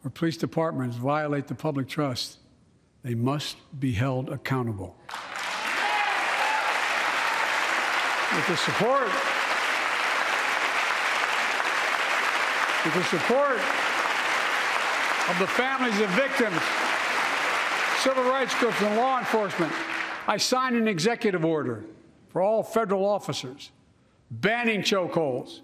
or police departments violate the public trust, they must be held accountable. With the support of the families of victims, civil rights groups, and law enforcement, I signed an executive order for all federal officers, banning chokeholds,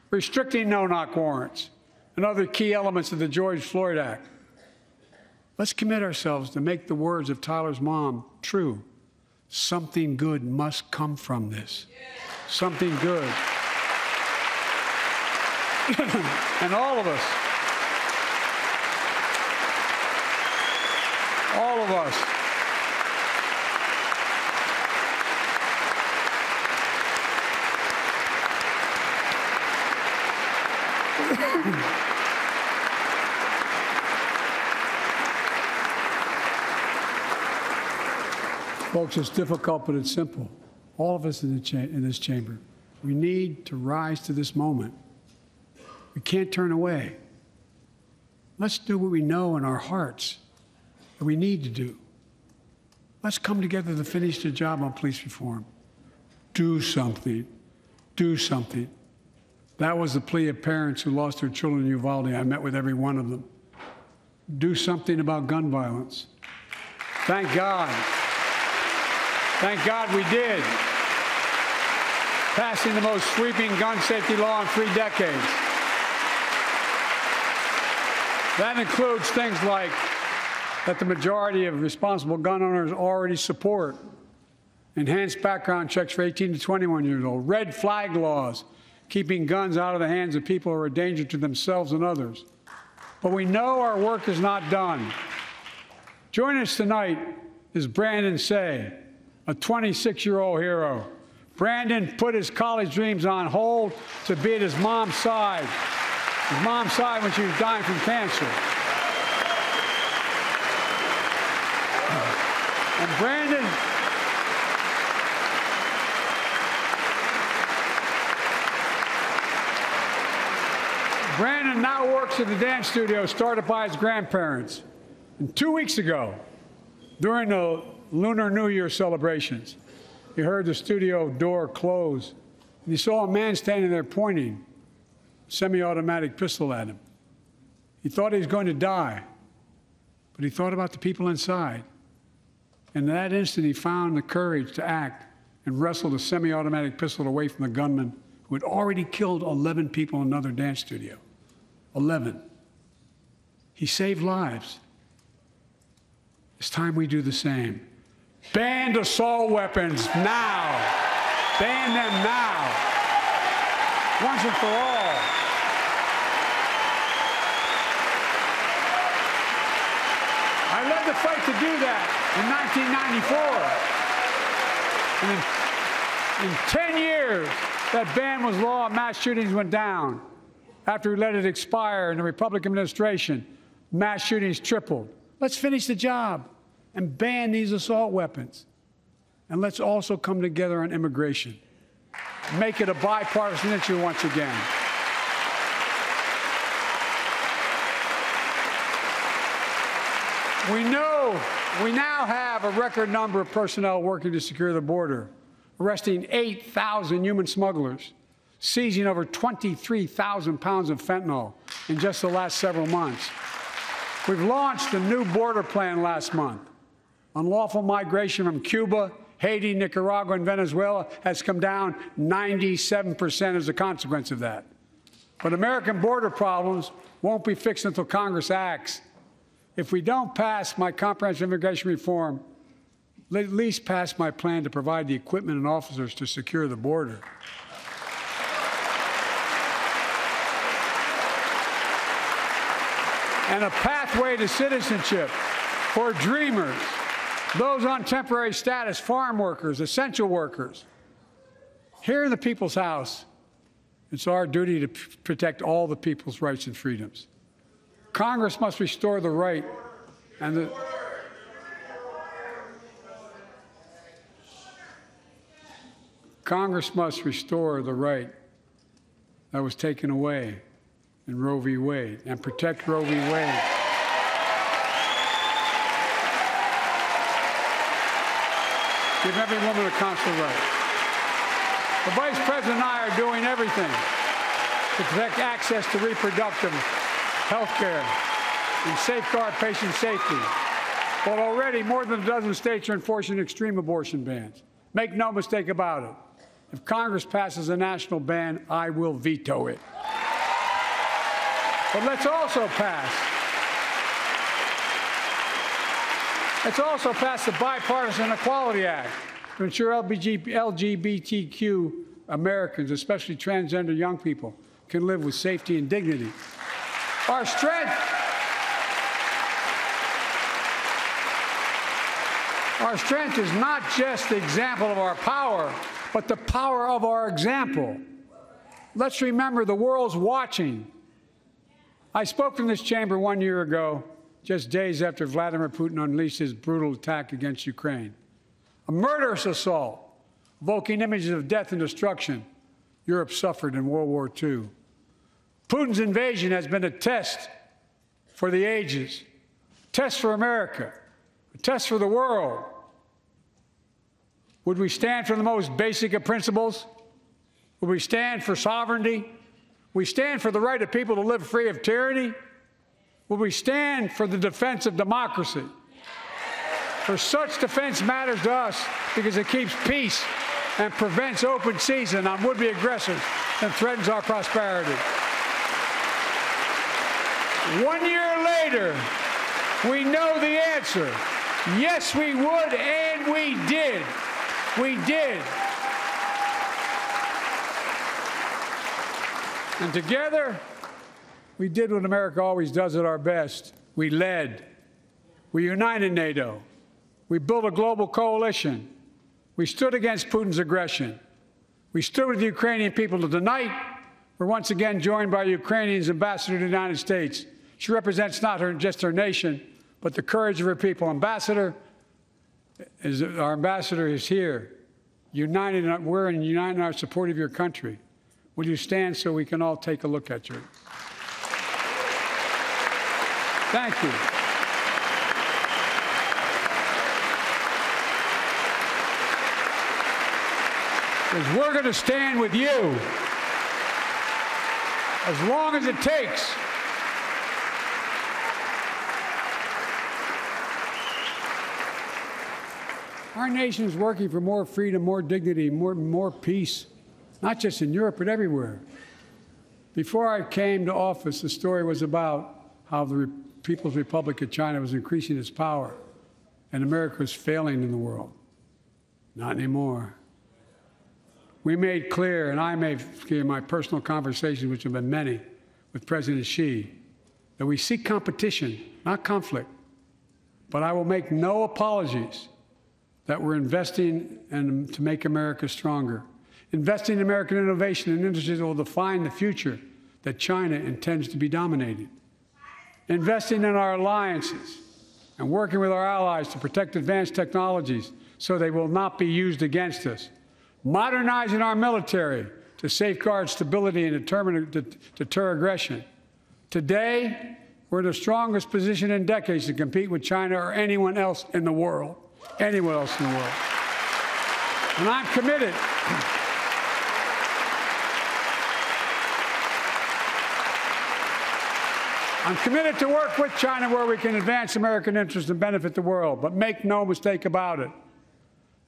restricting no-knock warrants, and other key elements of the George Floyd Act. Let's commit ourselves to make the words of Tyler's mom true. Something good must come from this. Something good. And all of us, folks, it's difficult, but it's simple. All of us in this chamber, we need to rise to this moment. We can't turn away. Let's do what we know in our hearts that we need to do. Let's come together to finish the job on police reform. Do something. Do something. That was the plea of parents who lost their children in Uvalde. I met with every one of them. Do something about gun violence. Thank God. Thank God we did. Passing the most sweeping gun safety law in 3 decades. That includes things like that the majority of responsible gun owners already support. Enhanced background checks for 18 to 21 years old. Red flag laws, keeping guns out of the hands of people who are a danger to themselves and others. But we know our work is not done. Joining us tonight is Brandon Say, a 26-year-old hero. Brandon put his college dreams on hold to be at his mom's side. His mom's side when she was dying from cancer. And Brandon now works at the dance studio started by his grandparents. And 2 weeks ago, during the Lunar New Year celebrations, he heard the studio door close, and he saw a man standing there pointing a semi-automatic pistol at him. He thought he was going to die, but he thought about the people inside. And in that instant, he found the courage to act and wrestled a semi-automatic pistol away from the gunman who had already killed 11 people in another dance studio. 11. He saved lives. It's time we do the same. Ban assault weapons now. Ban them now. Once and for all. I led the fight to do that in 1994. And in 10 years, that ban was law and mass shootings went down. After we let it expire in the Republican administration, mass shootings tripled. Let's finish the job and ban these assault weapons. And let's also come together on immigration. Make it a bipartisan issue once again. We now have a record number of personnel working to secure the border. arresting 8,000 human smugglers, seizing over 23,000 pounds of fentanyl in just the last several months. We've launched a new border plan last month. Unlawful migration from Cuba, Haiti, Nicaragua, and Venezuela has come down 97% as a consequence of that. But American border problems won't be fixed until Congress acts. If we don't pass my comprehensive immigration reform, at least pass my plan to provide the equipment and officers to secure the border. And a pathway to citizenship for dreamers, those on temporary status, farm workers, essential workers. Here in the People's House, it's our duty to protect all the people's rights and freedoms. Congress must restore the right and the Congress must restore the right that was taken away in Roe v. Wade and protect Roe v. Wade. Give every woman a consular right. The Vice President and I are doing everything to protect access to reproductive health care and safeguard patient safety. But already more than a dozen states are enforcing extreme abortion bans. Make no mistake about it. If Congress passes a national ban, I will veto it. But let's also pass the Bipartisan Equality Act to ensure LGBTQ Americans, especially transgender young people, can live with safety and dignity. Our strength is not just the example of our power, but the power of our example. Let's remember the world's watching. I spoke in this chamber 1 year ago, just days after Vladimir Putin unleashed his brutal attack against Ukraine. A murderous assault, evoking images of death and destruction Europe suffered in World War II. Putin's invasion has been a test for the ages, a test for America, a test for the world. Would we stand for the most basic of principles? Would we stand for sovereignty? We stand for the right of people to live free of tyranny? Will we stand for the defense of democracy? For such defense matters to us because it keeps peace and prevents open season on would-be aggressors and threatens our prosperity. 1 year later, we know the answer. Yes, we would, and we did. We did. And together, we did what America always does at our best. We led. We united NATO. We built a global coalition. We stood against Putin's aggression. We stood with the Ukrainian people. Tonight, we're once again joined by Ukraine's ambassador to the United States. She represents not just her nation, but the courage of her people. Our ambassador is here. We're united in our support of your country. Will you stand so we can all take a look at you? Thank you. Because we're going to stand with you as long as it takes. Our nation is working for more freedom, more dignity, more peace, not just in Europe, but everywhere. Before I came to office, the story was about how the People's Republic of China was increasing its power and America was failing in the world. Not anymore. We made clear, and I made clear in my personal conversations, which have been many, with President Xi, that we seek competition, not conflict. But I will make no apologies that we're investing to make America stronger. Investing in American innovation and industries that will define the future that China intends to be dominating. Investing in our alliances and working with our allies to protect advanced technologies so they will not be used against us. Modernizing our military to safeguard stability and deter aggression. Today, we're in the strongest position in decades to compete with China or anyone else in the world. Anyone else in the world. And I'm committed. I'm committed to work with China where we can advance American interests and benefit the world. But make no mistake about it.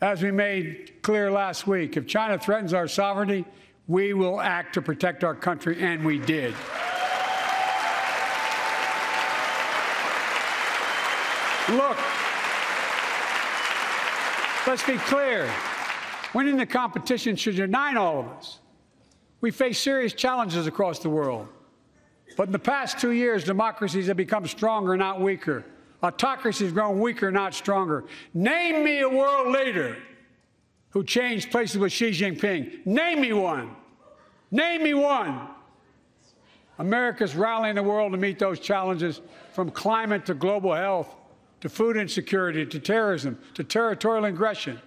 As we made clear last week, if China threatens our sovereignty, we will act to protect our country, and we did. Look, let's be clear. Winning the competition should unite all of us. We face serious challenges across the world. But in the past 2 years, democracies have become stronger, not weaker. Autocracies have grown weaker, not stronger. Name me a world leader who changed places with Xi Jinping. Name me one. Name me one. America's rallying the world to meet those challenges, from climate to global health, to food insecurity, to terrorism, to territorial aggression.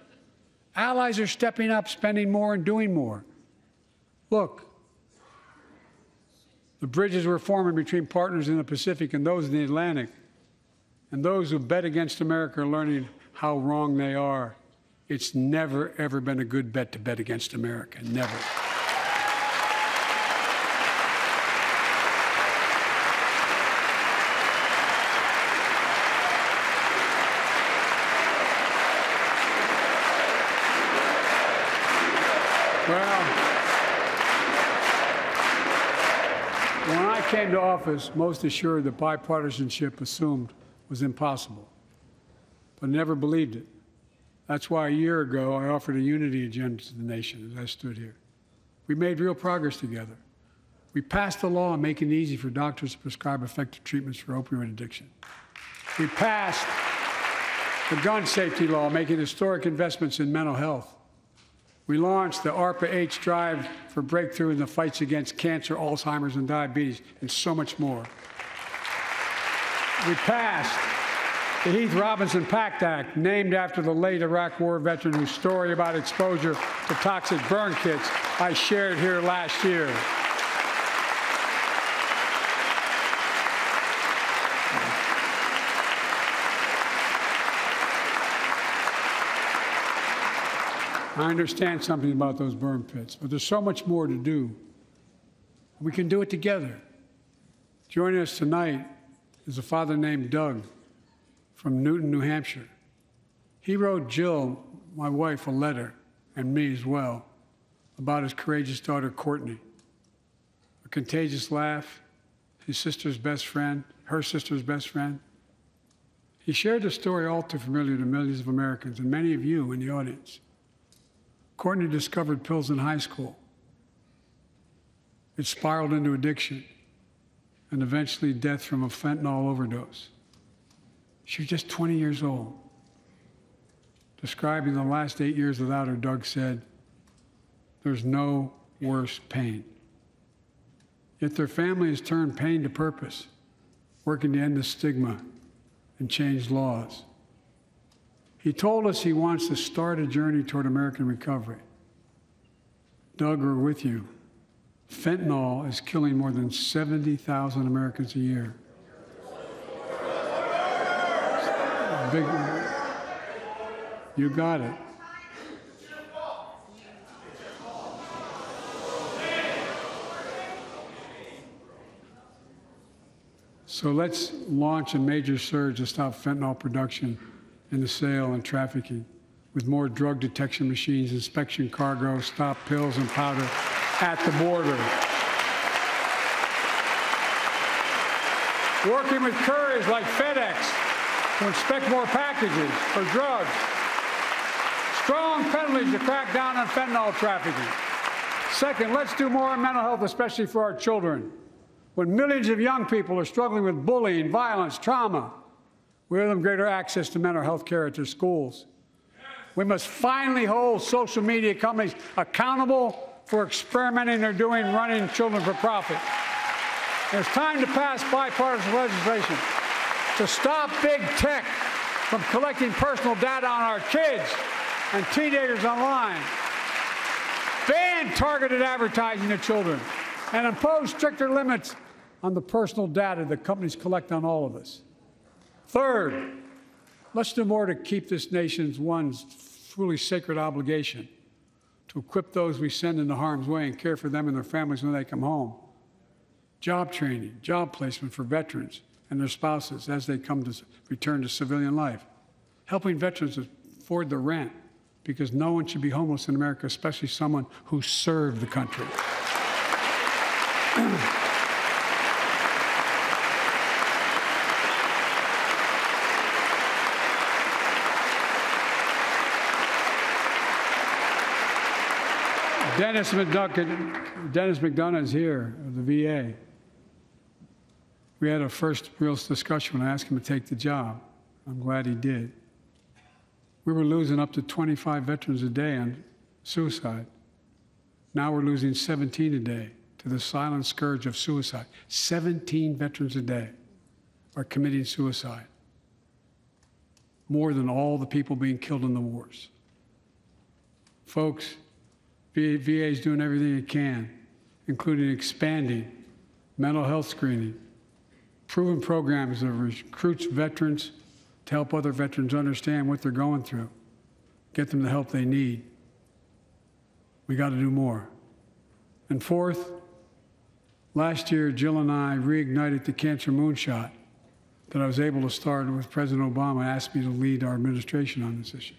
Allies are stepping up, spending more, and doing more. Look, the bridges we're forming between partners in the Pacific and those in the Atlantic, and those who bet against America are learning how wrong they are. It's never, ever been a good bet to bet against America. Never. Well, when I came to office, most assured that bipartisanship assumed was impossible, but never believed it. That's why a year ago I offered a unity agenda to the nation as I stood here. We made real progress together. We passed a law making it easy for doctors to prescribe effective treatments for opioid addiction. We passed the gun safety law, making historic investments in mental health. We launched the ARPA-H drive for breakthrough in the fights against cancer, Alzheimer's, and diabetes, and so much more. We passed the Heath Robinson PACT Act, named after the late Iraq War veteran whose story about exposure to toxic burn kits I shared here last year. I understand something about those burn pits, but there's so much more to do. We can do it together. Joining us tonight is a father named Doug from Newton, New Hampshire. He wrote Jill, my wife, a letter, and me as well, about his courageous daughter, Courtney. A contagious laugh, his sister's best friend, her sister's best friend. He shared a story all too familiar to millions of Americans and many of you in the audience. Courtney discovered pills in high school. It spiraled into addiction and eventually death from a fentanyl overdose. She was just 20 years old. Describing the last 8 years without her, Doug said, "There's no worse pain." Yet their family has turned pain to purpose, working to end the stigma and change laws. He told us he wants to start a journey toward American recovery. Doug, we're with you. Fentanyl is killing more than 70,000 Americans a year. Big, you got it. So let's launch a major surge to stop fentanyl production and the sale and trafficking, with more drug detection machines, inspection cargo, stop pills and powder at the border. Working with couriers like FedEx to inspect more packages for drugs. Strong penalties to crack down on fentanyl trafficking. Second, let's do more on mental health, especially for our children. When millions of young people are struggling with bullying, violence, trauma, we give them greater access to mental health care at their schools. We must finally hold social media companies accountable for experimenting they're doing running children for profit. It's time to pass bipartisan legislation to stop big tech from collecting personal data on our kids and teenagers online, ban targeted advertising to children, and impose stricter limits on the personal data that companies collect on all of us. Third, let's do more to keep this nation's ones truly sacred obligation to equip those we send into harm's way and care for them and their families when they come home. Job training, job placement for veterans and their spouses as they come to return to civilian life. Helping veterans afford their rent, because no one should be homeless in America, especially someone who served the country. Dennis McDonough is here of the VA. We had a first real discussion when I asked him to take the job. I'm glad he did. We were losing up to 25 veterans a day on suicide. Now we're losing 17 a day to the silent scourge of suicide. 17 veterans a day are committing suicide. More than all the people being killed in the wars. Folks, VA is doing everything it can, including expanding mental health screening, proven programs that recruits veterans to help other veterans understand what they're going through, get them the help they need. We got to do more. And fourth, last year, Jill and I reignited the cancer moonshot that I was able to start with President Obama asked me to lead our administration on this issue.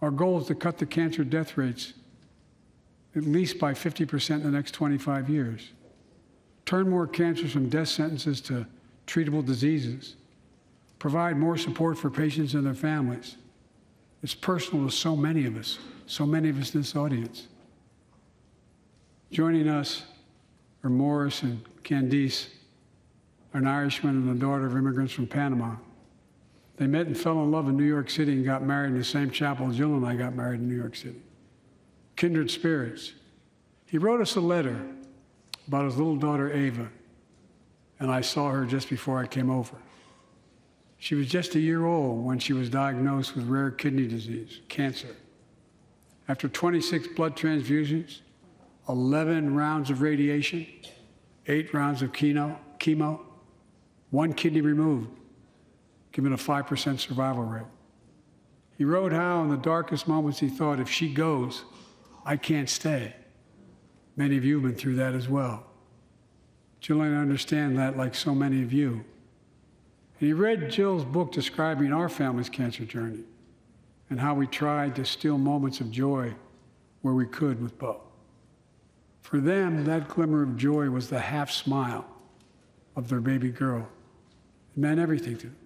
Our goal is to cut the cancer death rates at least by 50% in the next 25 years. Turn more cancers from death sentences to treatable diseases. Provide more support for patients and their families. It's personal to so many of us in this audience. Joining us are Morris and Candice, an Irishman and the daughter of immigrants from Panama. They met and fell in love in New York City and got married in the same chapel Jill and I got married in New York City. Kindred spirits. He wrote us a letter about his little daughter, Ava, and I saw her just before I came over. She was just a year old when she was diagnosed with rare kidney disease, cancer. After 26 blood transfusions, 11 rounds of radiation, 8 rounds of chemo, 1 kidney removed, giving a 5% survival rate. He wrote how in the darkest moments he thought, if she goes, I can't stay. Many of you have been through that as well. Jill and I understand that like so many of you. And he read Jill's book describing our family's cancer journey and how we tried to steal moments of joy where we could with Bo. For them, that glimmer of joy was the half smile of their baby girl. It meant everything to them.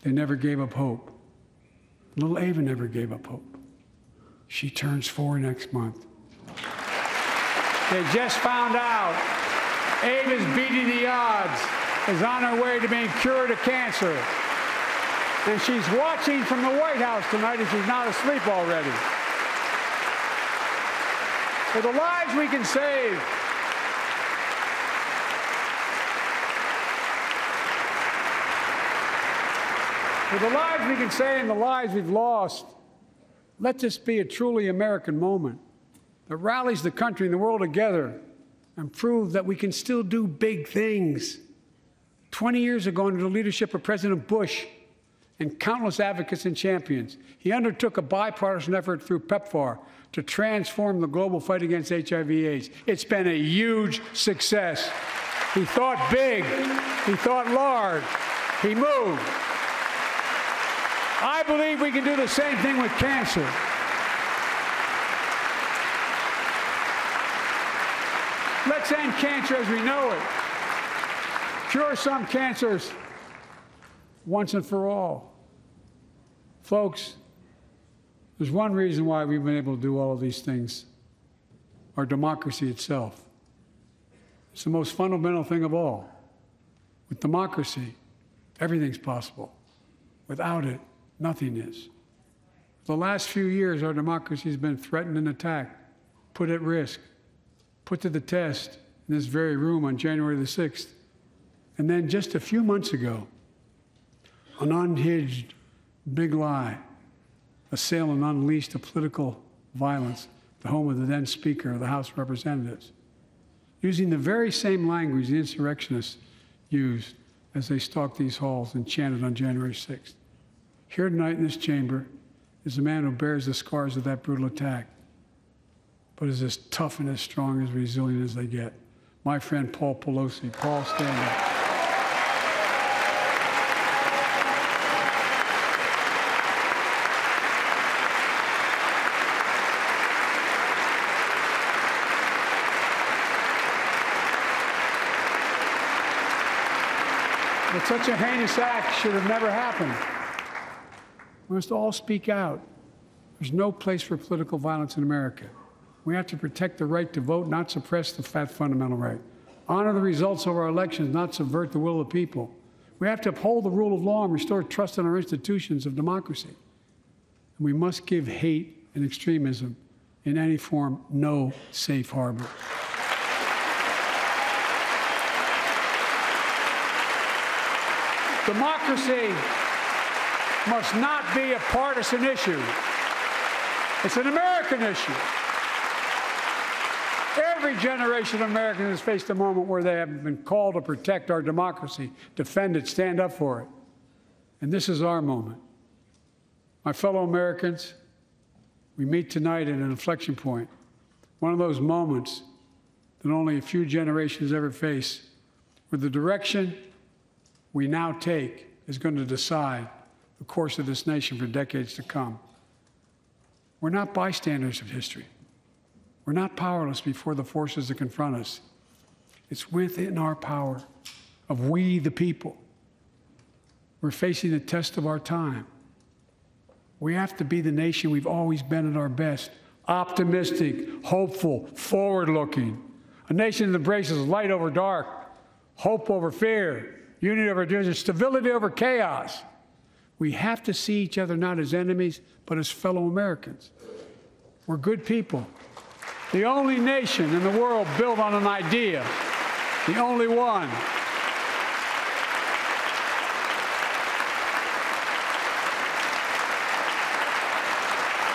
They never gave up hope. Little Ava never gave up hope. She turns 4 next month. They just found out Ava's beating the odds, is on her way to being cured of cancer. And she's watching from the White House tonight if she's not asleep already. For the lives we can save, for the lives we can save and the lives we've lost, let this be a truly American moment that rallies the country and the world together and proves that we can still do big things. 20 years ago, under the leadership of President Bush and countless advocates and champions, he undertook a bipartisan effort through PEPFAR to transform the global fight against HIV/AIDS. It's been a huge success. He thought big. He thought large. He moved. I believe we can do the same thing with cancer. Let's end cancer as we know it. Cure some cancers once and for all. Folks, there's one reason why we've been able to do all of these things. Our democracy itself. It's the most fundamental thing of all. With democracy, everything's possible. Without it, nothing is. For the last few years, our democracy has been threatened and attacked, put at risk, put to the test in this very room on January the 6th. And then just a few months ago, an unhinged big lie assailed and unleashed a political violence, the home of the then Speaker of the House of Representatives, using the very same language the insurrectionists used as they stalked these halls and chanted on January 6th. Here tonight in this chamber, is a man who bears the scars of that brutal attack, but is as tough and as strong and as resilient as they get. My friend Paul Pelosi. Paul, stand up. But such a heinous act should have never happened. We must all speak out. There's no place for political violence in America. We have to protect the right to vote, not suppress that fundamental right. Honor the results of our elections, not subvert the will of the people. We have to uphold the rule of law and restore trust in our institutions of democracy. And we must give hate and extremism in any form no safe harbor. Democracy must not be a partisan issue. It's an American issue. Every generation of Americans has faced a moment where they have been called to protect our democracy, defend it, stand up for it. And this is our moment. My fellow Americans, we meet tonight at an inflection point, one of those moments that only a few generations ever face, where the direction we now take is going to decide the course of this nation for decades to come. We're not bystanders of history. We're not powerless before the forces that confront us. It's within our power of we, the people. We're facing the test of our time. We have to be the nation we've always been at our best, optimistic, hopeful, forward-looking, a nation that embraces light over dark, hope over fear, unity over division, stability over chaos. We have to see each other not as enemies, but as fellow Americans. We're good people. The only nation in the world built on an idea, the only one.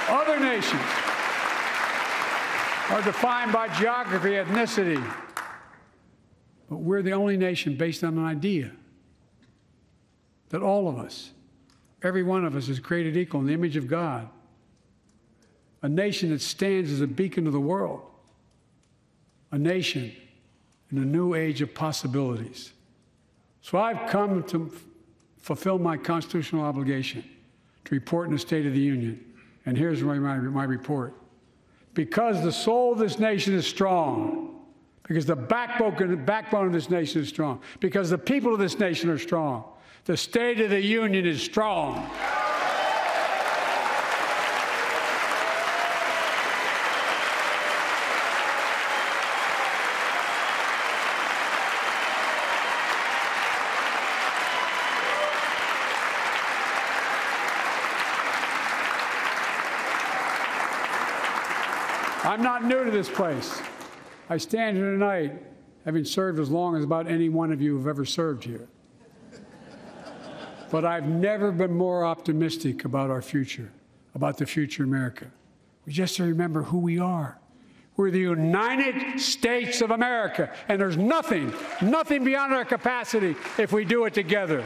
Other nations are defined by geography, ethnicity, but we're the only nation based on an idea that all of us, every one of us, is created equal in the image of God. A nation that stands as a beacon to the world. A nation in a new age of possibilities. So I've come to fulfill my constitutional obligation to report in the State of the Union. And here's my report. Because the soul of this nation is strong, because the backbone of this nation is strong, because the people of this nation are strong, the State of the Union is strong. I'm not new to this place. I stand here tonight having served as long as about any one of you have ever served here. But I've never been more optimistic about our future, about the future of America. We just have to remember who we are. We're the United States of America, and there's nothing beyond our capacity if we do it together.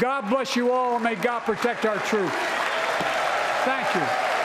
God bless you all, and may God protect our troops. Thank you.